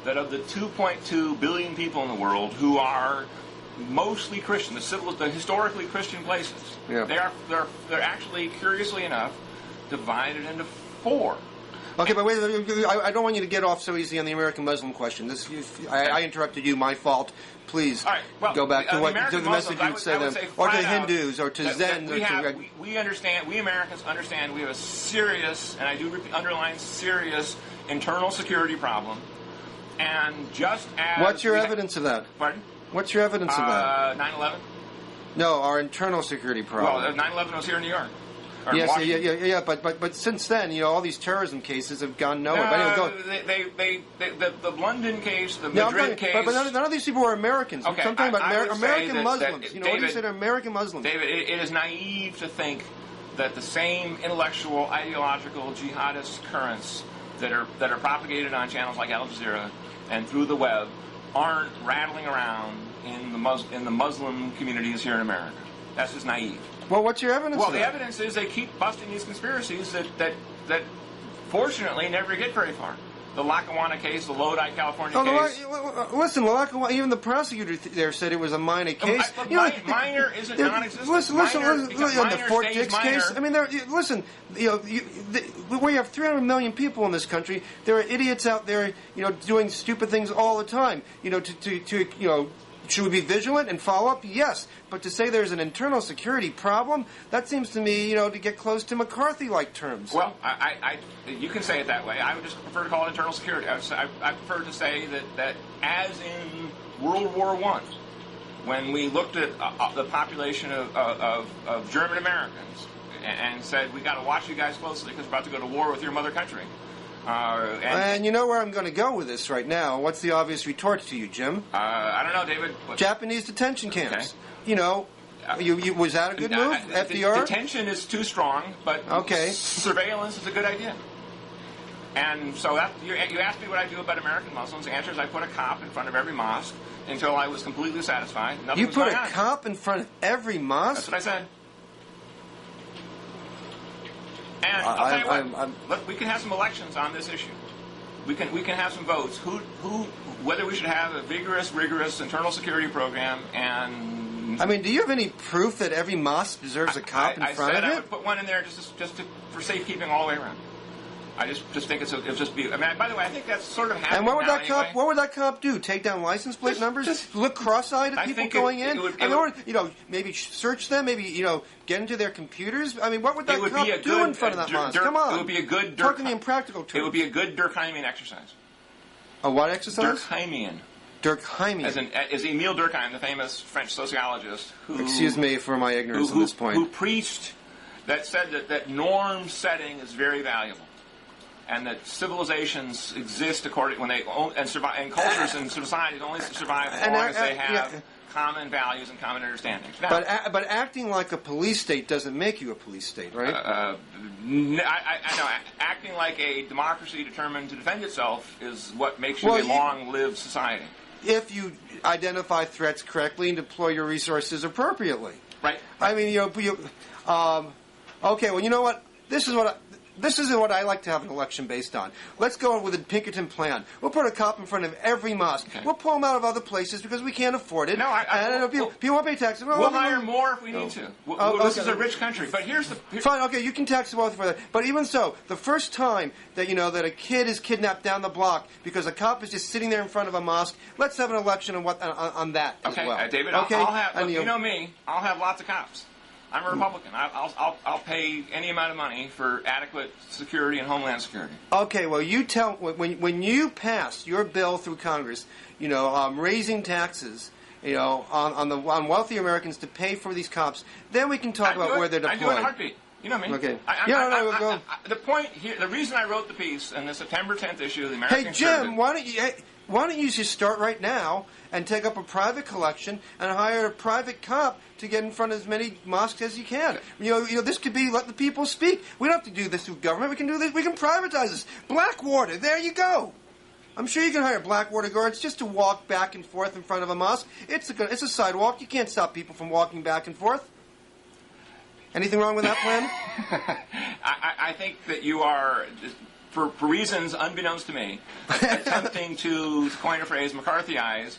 that of the 2.2 billion people in the world who are mostly Christian, the historically Christian places, they're actually, curiously enough, divided into 4. Okay, but wait, I don't want you to get off so easy on the American Muslim question. I interrupted you, my fault. Please go back to the message you'd say them, or to Hindus, or to Zen. We Americans understand we have a serious, and I do underline serious, internal security problem. And just as... What's your evidence of that? Pardon? What's your evidence of that? 9/11? No, our internal security problem. Well, 9/11 was here in New York. Yes, but since then, all these terrorism cases have gone nowhere. The London case, the Madrid case. But none of these people were Americans. Okay, I'm talking about American Muslims. David, what do you say to American Muslims? David, it is naive to think that the same intellectual, ideological, jihadist currents that are propagated on channels like Al Jazeera and through the web aren't rattling around in the Muslim communities here in America. That's just naive. Well, what's your evidence? Well, the evidence is they keep busting these conspiracies that fortunately never get very far. The Lackawanna case, the Lodi, California case. Listen, Lackawanna, even the prosecutor there said it was a minor case. Minor isn't non-existent. Listen, the Fort Dix case. I mean, we have 300 million people in this country. There are idiots out there, doing stupid things all the time. Should we be vigilant and follow up? Yes. But to say there's an internal security problem, that seems to me, to get close to McCarthy-like terms. Well, you can say it that way. I would just prefer to call it internal security. I prefer to say that as in World War I, when we looked at the population of German Americans and said, we got to watch you guys closely because we're about to go to war with your mother country. And you know where I'm going to go with this right now. What's the obvious retort to you, Jim? I don't know, David. Japanese detention camps. Okay. Was that a good move, FDR? Detention is too strong, but surveillance is a good idea. And so you asked me what I do about American Muslims. The answer is I put a cop in front of every mosque until I was completely satisfied. You put a cop in front of every mosque? That's what I said. And I'll tell you what, look, we can have some elections on this issue. We can have some votes. Whether we should have a vigorous, rigorous internal security program and. I mean, do you have any proof that every mosque deserves a cop in front of it? I would put one in there for safekeeping all the way around. I just think it'll just be. I mean, by the way, I think that's sort of happening. And what would that cop do? Take down license plate numbers? Just look cross-eyed at people going in? Maybe search them. Maybe get into their computers. I mean, what would that cop do in front of that mosque? Come on. It would be a good. Talking in practical terms. It would be a good Durkheimian exercise. A what exercise? Durkheimian. Durkheimian. As Emile Durkheim, the famous French sociologist, who excuse me for my ignorance at this point, who preached said that norm setting is very valuable. And that civilizations exist and cultures and societies only survive as long as they have common values and common understandings. Now, but acting like a police state doesn't make you a police state, right? I know. Acting like a democracy determined to defend itself is what makes you a long-lived society. If you identify threats correctly and deploy your resources appropriately. Right. I mean, okay, well, you know what? This is what I like to have an election based on. Let's go with the Pinkerton plan. We'll put a cop in front of every mosque. Okay. We'll pull them out of other places because we can't afford it. No, people won't pay taxes. We'll hire more if we need to. This is a rich country. But fine. Okay, you can tax the wealthy for that. But even so, the first time that that a kid is kidnapped down the block because a cop is just sitting there in front of a mosque, let's have an election on that as well. David. Okay, I'll have. You know me. I'll have lots of cops. I'm a Republican. I'll pay any amount of money for adequate security and homeland security. Okay, well, you tell when you pass your bill through Congress, raising taxes, on wealthy Americans to pay for these cops, then we can talk about where they're deployed. I do it in a heartbeat. You know me. Okay. Go. The point here, the reason I wrote the piece in the September 10th issue of the American Conservative. Hey, Jim, why don't you just start right now and take up a private collection and hire a private cop to get in front of as many mosques as you can? This could be let the people speak. We don't have to do this through government. We can do this. We can privatize this. Blackwater. There you go. I'm sure you can hire Blackwater guards just to walk back and forth in front of a mosque. It's a sidewalk. You can't stop people from walking back and forth. Anything wrong with that plan? I think that you are, for reasons unbeknownst to me, attempting to coin a phrase, McCarthyize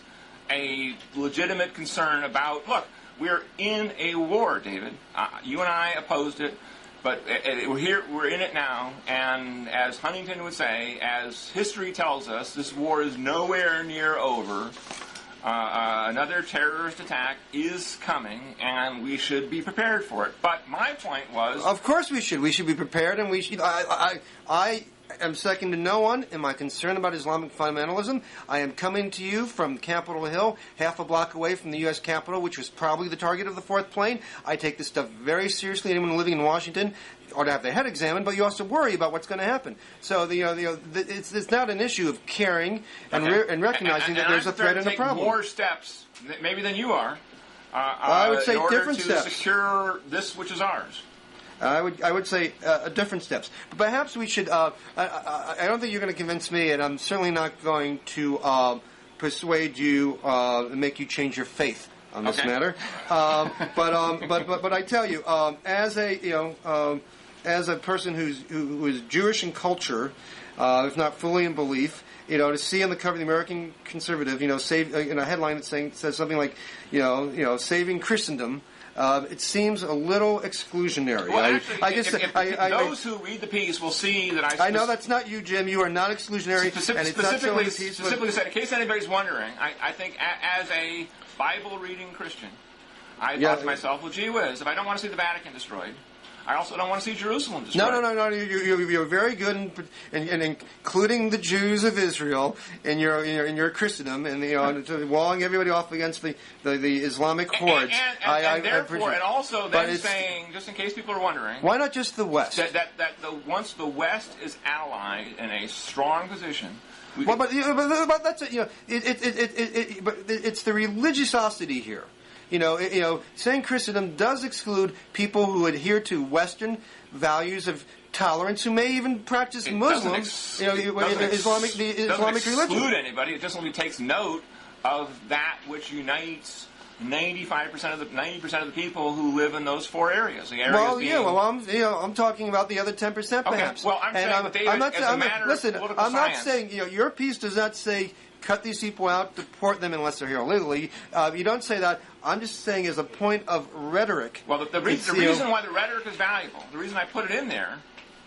a legitimate concern about, look, we're in a war, David. You and I opposed it, but we're in it now, and as Huntington would say, as history tells us, this war is nowhere near over. Another terrorist attack is coming, and we should be prepared for it. But my point was... Of course we should. We should be prepared, and we should... I am second to no one in my concern about Islamic fundamentalism. I am coming to you from Capitol Hill, half a block away from the U.S. Capitol, which was probably the target of the fourth plane. I take this stuff very seriously. Anyone living in Washington ought to have their head examined, but you also worry about what's going to happen. So it's not an issue of caring and recognizing that there's a threat and a problem. More steps, maybe than you are. I would say different steps to secure this which is ours. I would say different steps. But perhaps we should. I don't think you're going to convince me, and I'm certainly not going to persuade you and make you change your faith on this matter. But I tell you, as a person who is Jewish in culture, if not fully in belief, to see on the cover of the American Conservative, save in a headline that says something like, saving Christendom. It seems a little exclusionary. Well, actually, those who read the piece will see that I know that's not you, Jim. You are not exclusionary. Specifically said, in case anybody's wondering, I think as a Bible-reading Christian, I thought to myself, well, gee whiz, if I don't want to see the Vatican destroyed, I also don't want to see Jerusalem destroyed. No. You're very good in including the Jews of Israel in your Christendom, and walling everybody off against the Islamic hordes. And therefore, and also then saying, just in case people are wondering, why not just the West? That once the West is allied in a strong position. But that's it's the religiosity here. Saying Christendom does exclude people who adhere to Western values of tolerance, who may even practice Muslim, Islamic religion. Exclude anybody. It just only takes note of that which unites 90% of the people who live in those four areas. I'm talking about the other 10%, perhaps. Well, I'm not saying your piece does not say cut these people out, deport them unless they're here illegally. You don't say that. I'm just saying as a point of rhetoric. Well, the reason why the rhetoric is valuable, the reason I put it in there,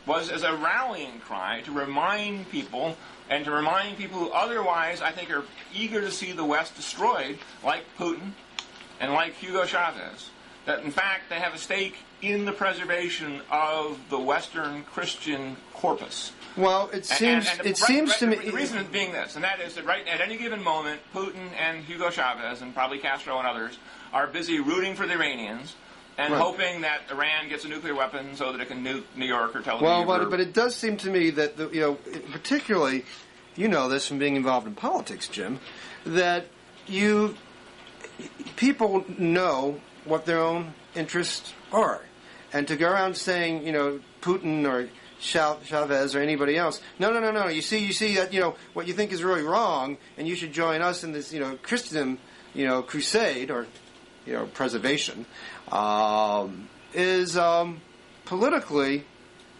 was as a rallying cry to remind people, and to remind people who otherwise, I think, are eager to see the West destroyed, like Putin and like Hugo Chavez, that in fact they have a stake in the preservation of the Western Christian corpus. Well, it seems to me... The reason being this, and that is that right at any given moment, Putin and Hugo Chavez, and probably Castro and others, are busy rooting for the Iranians and hoping that Iran gets a nuclear weapon so that it can nuke New York or Tel Aviv. Well, but it does seem to me that, particularly, this from being involved in politics, Jim, that you people know what their own interests are, and to go around saying, Putin or Chavez or anybody else, no. You see that what you think is really wrong, and you should join us in this Christendom crusade or preservation is politically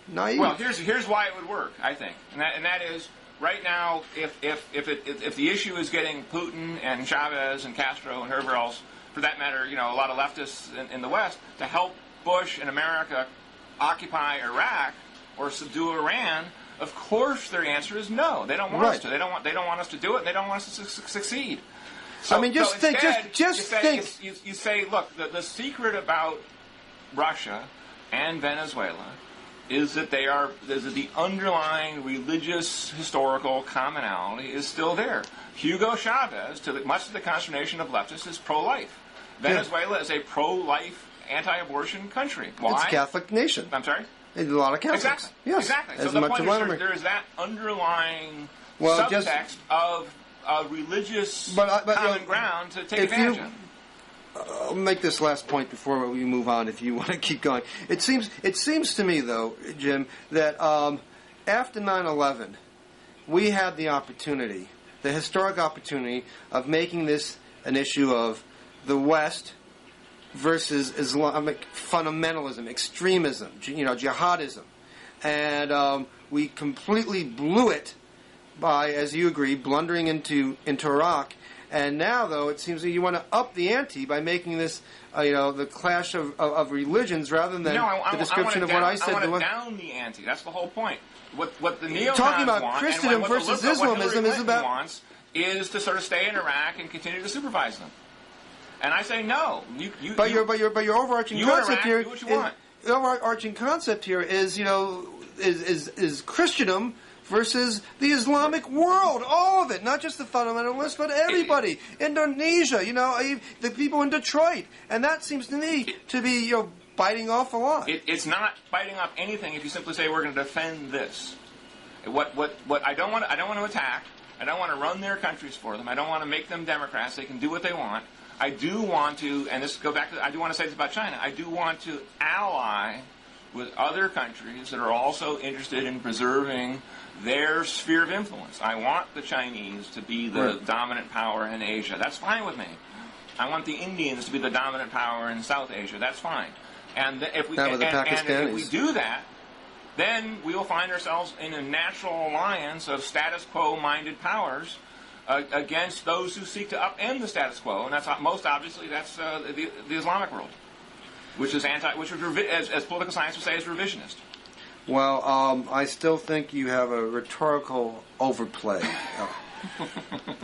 naive. Well, here's why it would work, I think, and that is right now if the issue is getting Putin and Chavez and Castro and whoever else, for that matter, a lot of leftists in the West to help Bush and America occupy Iraq or subdue Iran, of course their answer is no. They don't want us to. They don't want us to do it. And they don't want us to succeed. So, just think. You say, look, the secret about Russia and Venezuela is that the underlying religious historical commonality is still there. Hugo Chavez, much to the consternation of leftists, is pro-life. Venezuela is a pro-life, anti-abortion country. Why? It's a Catholic nation. I'm sorry? There's a lot of Catholics. Exactly. Yes. Exactly. As so the much point as is there is that underlying subtext of religious common ground to take advantage of. I'll make this last point before we move on if you want to keep going. It seems to me, though, Jim, that after 9/11, we had the opportunity, the historic opportunity, of making this an issue of the West versus Islamic fundamentalism, extremism, jihadism. And we completely blew it by, as you agree, blundering into Iraq. And now, though, it seems that you want to up the ante by making this, the clash of religions rather than the description of what I said. I want to down the ante. That's the whole point. What the neocons talking about want, Christendom versus Islamism is about wants is to sort of stay in Iraq and continue to supervise them. And I say no. But your overarching concept here. Do what you want. The overarching concept here is is Christendom versus the Islamic world, all of it, not just the fundamentalists, but everybody. Indonesia, the people in Detroit, and that seems to me to be biting off a lot. It's not biting off anything if you simply say we're going to defend this. What I don't want to attack. I don't want to run their countries for them. I don't want to make them Democrats. They can do what they want. I do want to, and this go back to, I do want to say this about China. I do want to ally with other countries that are also interested in preserving their sphere of influence. I want the Chinese to be the dominant power in Asia. That's fine with me. I want the Indians to be the dominant power in South Asia. That's fine. And if we do that, then we will find ourselves in a natural alliance of status quo-minded powers against those who seek to upend the status quo, and that's most obviously the Islamic world, which is as political science would say, is revisionist. Well, I still think you have a rhetorical overplay,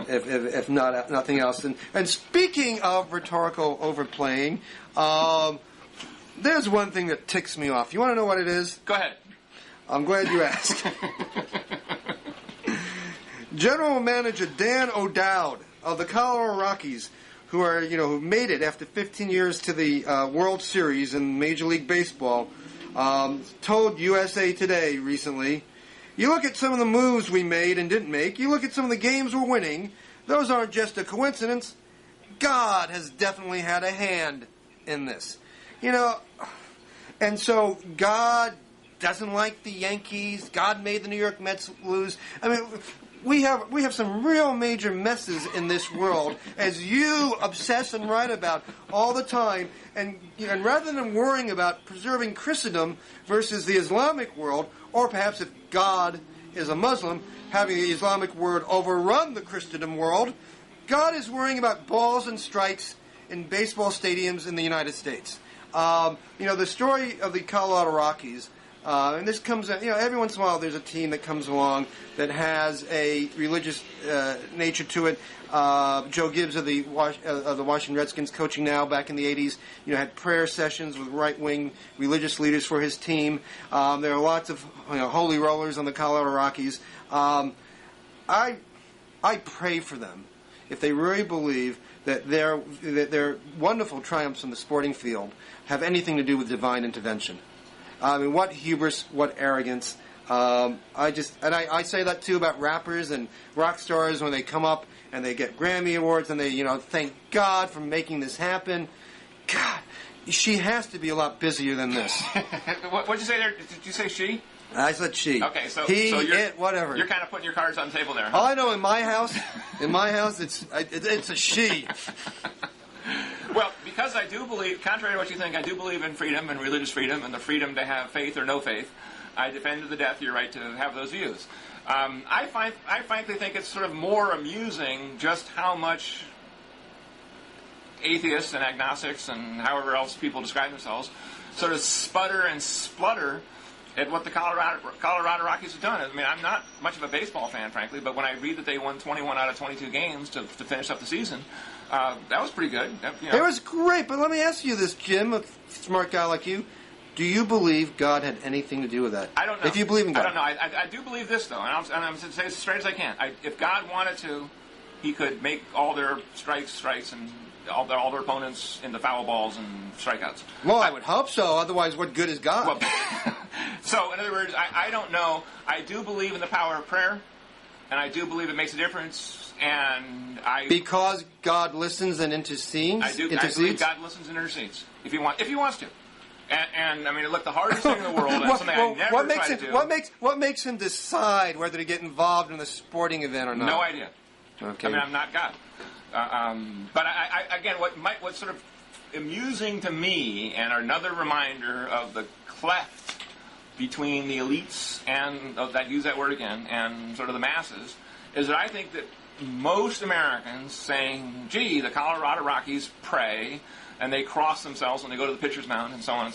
if not nothing else. And speaking of rhetorical overplaying, there's one thing that ticks me off. You want to know what it is? Go ahead. I'm glad you asked. General Manager Dan O'Dowd of the Colorado Rockies, who made it after 15 years to the World Series in Major League Baseball, told USA Today recently, you look at some of the moves we made and didn't make, you look at some of the games we're winning, those aren't just a coincidence. God has definitely had a hand in this. And so God doesn't like the Yankees. God made the New York Mets lose. I mean, we have some real major messes in this world, as you obsess and write about all the time. And rather than worrying about preserving Christendom versus the Islamic world, or perhaps if God is a Muslim, having the Islamic world overrun the Christendom world, God is worrying about balls and strikes in baseball stadiums in the United States. The story of the Colorado Rockies. And this comes, every once in a while there's a team that comes along that has a religious nature to it. Joe Gibbs of the Washington Redskins, coaching now, back in the 80s, had prayer sessions with right-wing religious leaders for his team. There are lots of holy rollers on the Colorado Rockies. I pray for them if they really believe that their wonderful triumphs in the sporting field have anything to do with divine intervention. I mean, what hubris, what arrogance. I say that too about rappers and rock stars when they come up and they get Grammy Awards, and they, thank God for making this happen. God, she has to be a lot busier than this. What'd you say there? Did you say she? I said she. Okay, so he, so it, whatever. You're kind of putting your cards on the table there. Huh? All I know in my house, it's a she. Well, because I do believe, contrary to what you think, I do believe in freedom and religious freedom and the freedom to have faith or no faith. I defend to the death your right to have those views. I frankly think it's sort of more amusing just how much atheists and agnostics and however else people describe themselves sort of sputter and splutter at what the Colorado Rockies have done. I mean, I'm not much of a baseball fan, frankly, but when I read that they won 21 out of 22 games to finish up the season, that was pretty good. It was great, but let me ask you this, Jim, a smart guy like you. Do you believe God had anything to do with that? I don't know. If you believe in God. I don't know. I do believe this, though, and I'm going to say it as straight as I can. If God wanted to, he could make all their strikes, and all their opponents into foul balls and strikeouts. Well, I would hope so. Otherwise, what good is God? Well, so, in other words, I don't know. I do believe in the power of prayer, and I do believe it makes a difference. And because God listens and intercedes. I believe God listens and intercedes if he wants to. And I mean, look, the hardest thing in the world, and something I never try to do. What makes him decide whether to get involved in the sporting event or not? No idea. Okay. I mean, I'm not God. But again, what's sort of amusing to me, and another reminder of the cleft between the elites and that use that word again, and sort of the masses, is that I think that most Americans saying, "Gee, the Colorado Rockies pray," and they cross themselves when they go to the pitcher's mound, and so on,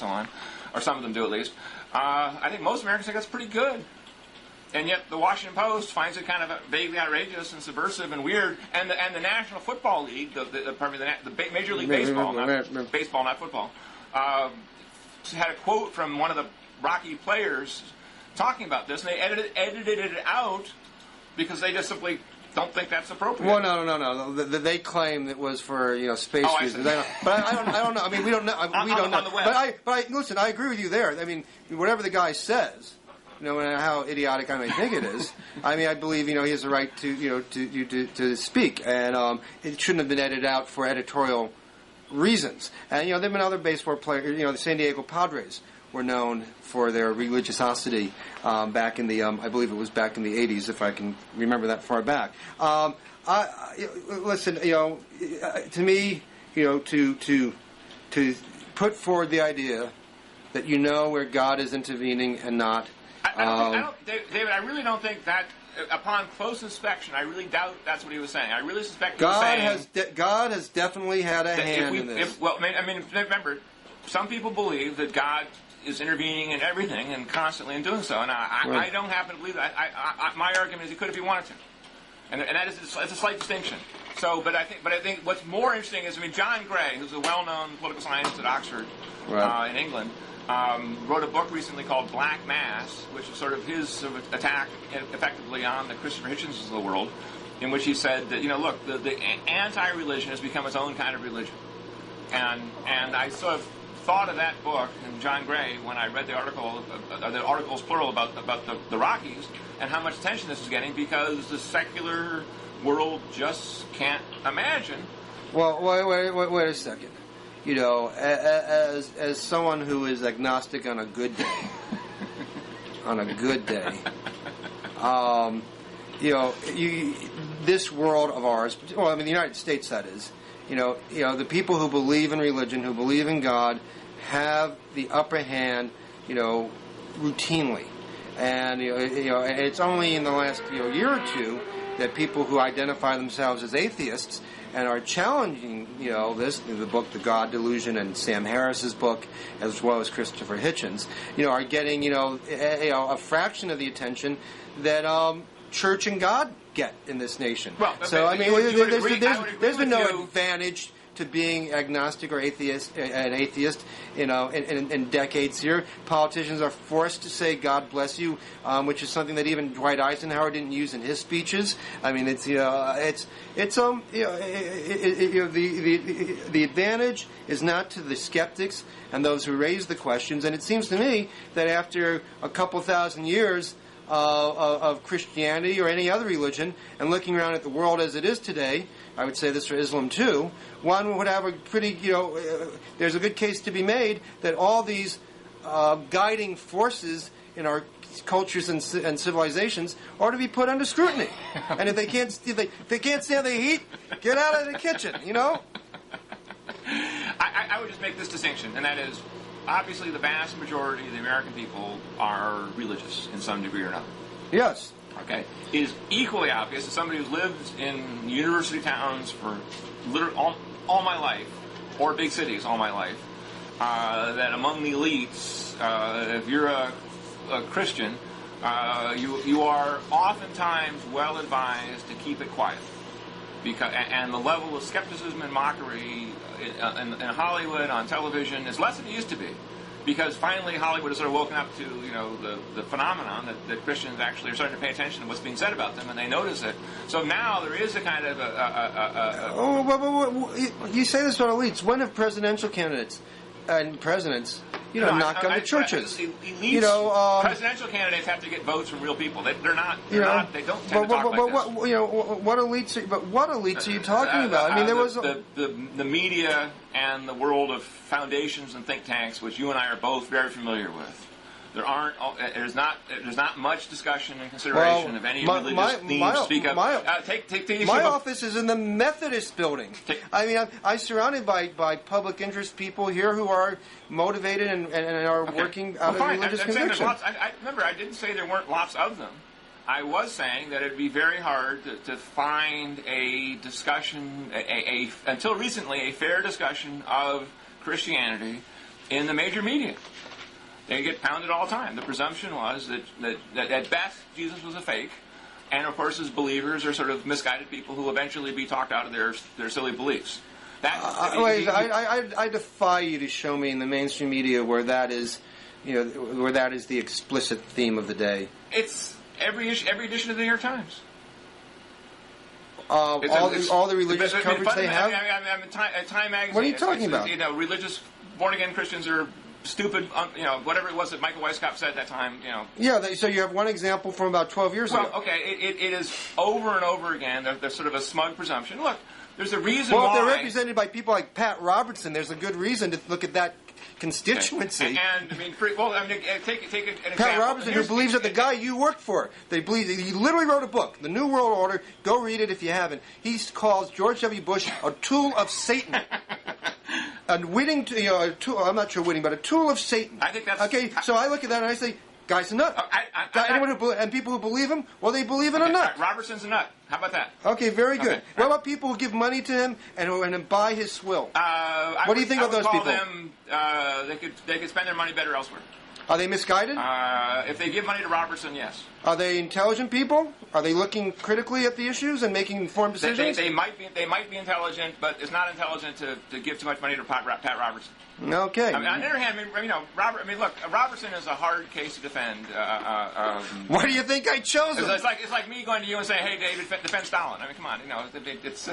or some of them do at least. I think most Americans think that's pretty good. And yet the Washington Post finds it kind of vaguely outrageous and subversive and weird. And the National Football League, the Major League Baseball, not football, had a quote from one of the Rocky players talking about this, and they edited it out because they just simply don't think that's appropriate. Well, no. They claim it was for space reasons. But I don't know. I mean, we don't know. We don't know. But listen, I agree with you there. I mean, whatever the guy says. No matter how idiotic I may think it is, I mean, I believe he has the right to speak, and it shouldn't have been edited out for editorial reasons. And there've been other baseball players. The San Diego Padres were known for their religiosity back in the I believe it was back in the 80s, if I can remember that far back. Listen, to me, to put forward the idea that where God is intervening and not. David, I really don't think that, upon close inspection, I really doubt that's what he was saying. I really suspect he was saying... God has definitely had a hand in this. Remember, some people believe that God is intervening in everything and constantly in doing so, and I don't happen to believe that. My argument is he could if he wanted to. And that is it's a slight distinction. So, but I think what's more interesting is, John Gray, who's a well-known political scientist at Oxford in England, wrote a book recently called Black Mass, which is sort of his attack, effectively, on the Christopher Hitchens of the world, in which he said that, look, the anti-religion has become its own kind of religion. And I sort of thought of that book and John Gray when I read the articles plural about the Rockies, and how much attention this is getting, because the secular world just can't imagine. Well, wait a second. As someone who is agnostic on a good day, this world of ours, the United States, that is, the people who believe in religion, who believe in God, have the upper hand, routinely, and and it's only in the last year or two that people who identify themselves as atheists and are challenging, the book, The God Delusion, and Sam Harris's book, as well as Christopher Hitchens, are getting, a fraction of the attention that church and God get in this nation. Well, so there's been no advantage to being agnostic or an atheist, in decades here. Politicians are forced to say "God bless you," which is something that even Dwight Eisenhower didn't use in his speeches. I mean, the advantage is not to the skeptics and those who raise the questions. And it seems to me that after a couple thousand years of Christianity or any other religion, and looking around at the world as it is today, I would say this for Islam too, one would have a pretty, there's a good case to be made that all these guiding forces in our cultures and civilizations ought to be put under scrutiny. And if they can't stand the heat, get out of the kitchen, I would just make this distinction, and that is, obviously the vast majority of the American people are religious in some degree or another. Yes. Okay. It is equally obvious that somebody who's lived in university towns for literally all my life, or big cities all my life, that among the elites, if you're a Christian, you are oftentimes well advised to keep it quiet, and the level of skepticism and mockery in Hollywood on television is less than it used to be, because finally Hollywood has sort of woken up to the phenomenon that Christians actually are starting to pay attention to what's being said about them, and they notice it. So now there is a kind of you say this about elites. When have presidential candidates and presidents not come to churches? Elites, presidential candidates have to get votes from real people. They're not. They don't tend to talk like this. What elites are you talking about? I mean, there was the media and the world of foundations and think tanks, which you and I are both very familiar with. There's not much discussion and consideration of any religious themes to speak of. My office is in the Methodist building. I'm surrounded by public interest people here who are motivated and are working out of religious conviction. Remember, I didn't say there weren't lots of them. I was saying that it'd be very hard to find a discussion, until recently, a fair discussion of Christianity in the major media. They get pounded all the time. The presumption was that at best Jesus was a fake, and of course his believers are sort of misguided people who eventually be talked out of their silly beliefs. I defy you to show me in the mainstream media where that is, where that is the explicit theme of the day. It's every edition of the New York Times. All the religious coverage they have. Time magazine. What are you talking about? Religious born again Christians are stupid, whatever it was that Michael Weisskopf said at that time, Yeah, so you have one example from about 12 years ago. Well, okay, it is over and over again. There's sort of a smug presumption. Look, there's a reason why. Well, if they're represented by people like Pat Robertson, there's a good reason to look at that constituency. Okay. And take an example. Pat Robertson, who believes that the guy you worked for, he literally wrote a book, The New World Order. Go read it if you haven't. He calls George W. Bush a tool of Satan. A tool, I'm not sure witting, but a tool of Satan. I think that's... Okay, so I look at that and I say, guy's a nut. And people who believe him, well, they believe in a nut. Robertson's a nut. How about that? Okay, very good. Okay. What about people who give money to him and buy his swill? What do you think of those people? They could spend their money better elsewhere. Are they misguided? If they give money to Robertson, yes. Are they intelligent people? Are they looking critically at the issues and making informed decisions? They might be intelligent, but it's not intelligent to give too much money to Pat Robertson. Okay. On the other hand, look, Robertson is a hard case to defend. Why do you think I chose him? It's like me going to you and saying, "Hey, David, defend Stalin." I mean, come on, it's.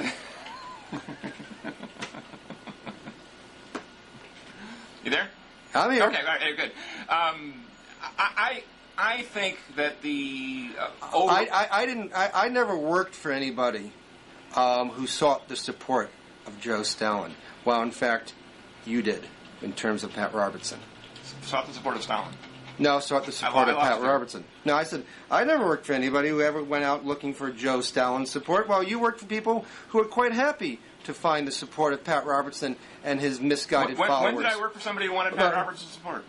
You there? I'm here. Okay, all right, good. I think that the I never worked for anybody who sought the support of Joe Stalin. Well, in fact, you did in terms of Pat Robertson. Sought the support of Stalin. No, sought the support of Pat Robertson. No, I said I never worked for anybody who ever went out looking for Joe Stalin's support. Well, you worked for people who are quite happy to find the support of Pat Robertson and his misguided followers. When did I work for somebody who wanted Pat Robertson's support?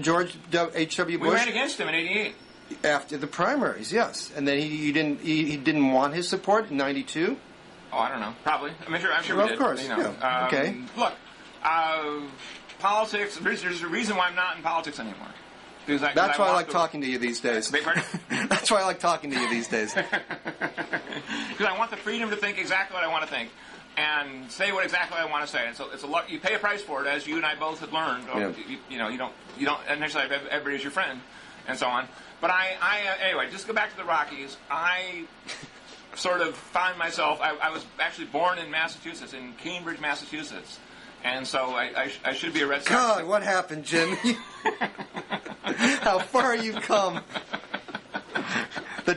George H.W. Bush. We ran against him in '88. After the primaries, yes, and then he didn't want his support in '92. Oh, I don't know. Probably. I'm sure well, we did. Of course. Yeah. Okay. Look, politics. There's a reason why I'm not in politics anymore. That's why I like talking to you these days. That's why I like talking to you these days. Because I want the freedom to think exactly what I want to think and say what exactly I want to say. And so it's you pay a price for it, as you and I both have learned. Yeah. You don't necessarily have everybody's your friend, and so on. But anyway, just go back to the Rockies. I sort of found myself. I was actually born in Massachusetts, in Cambridge, Massachusetts, and so I should be a Red Sox. God, what happened, Jim? How far you've come.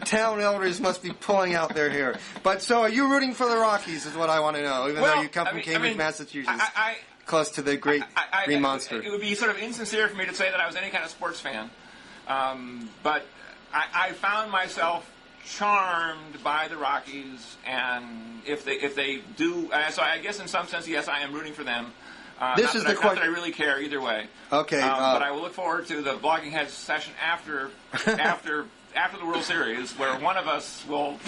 town elders must be pulling out their hair. But so, are you rooting for the Rockies? Is what I want to know. Even though you come from Cambridge, Massachusetts, close to the great Green Monster. It would be sort of insincere for me to say that I was any kind of sports fan, but I found myself charmed by the Rockies, and if they do, so I guess in some sense, yes, I am rooting for them. This is the question. Not that I really care either way. Okay, but I will look forward to the Blogging Heads session after the World Series, where one of us will.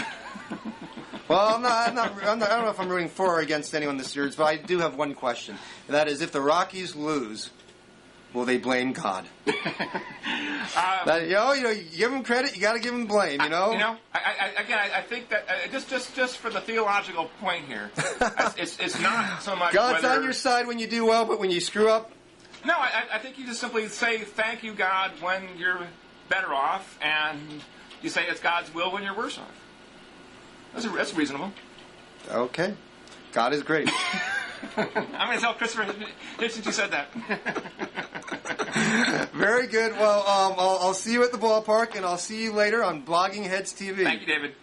Well, I don't know if I'm rooting for or against anyone this series, but I do have one question. And that is, if the Rockies lose, will they blame God? You give them credit, you got to give them blame. I think that just for the theological point here, it's not so much God's on your side when you do well, but when you screw up. No, I think you just simply say thank you, God, when you're better off, and you say it's God's will when you're worse off. That's reasonable. Okay, God is great. I'm going to tell Christopher since you said that. Very good. Well, I'll see you at the ballpark, and I'll see you later on Blogging Heads TV. Thank you, David.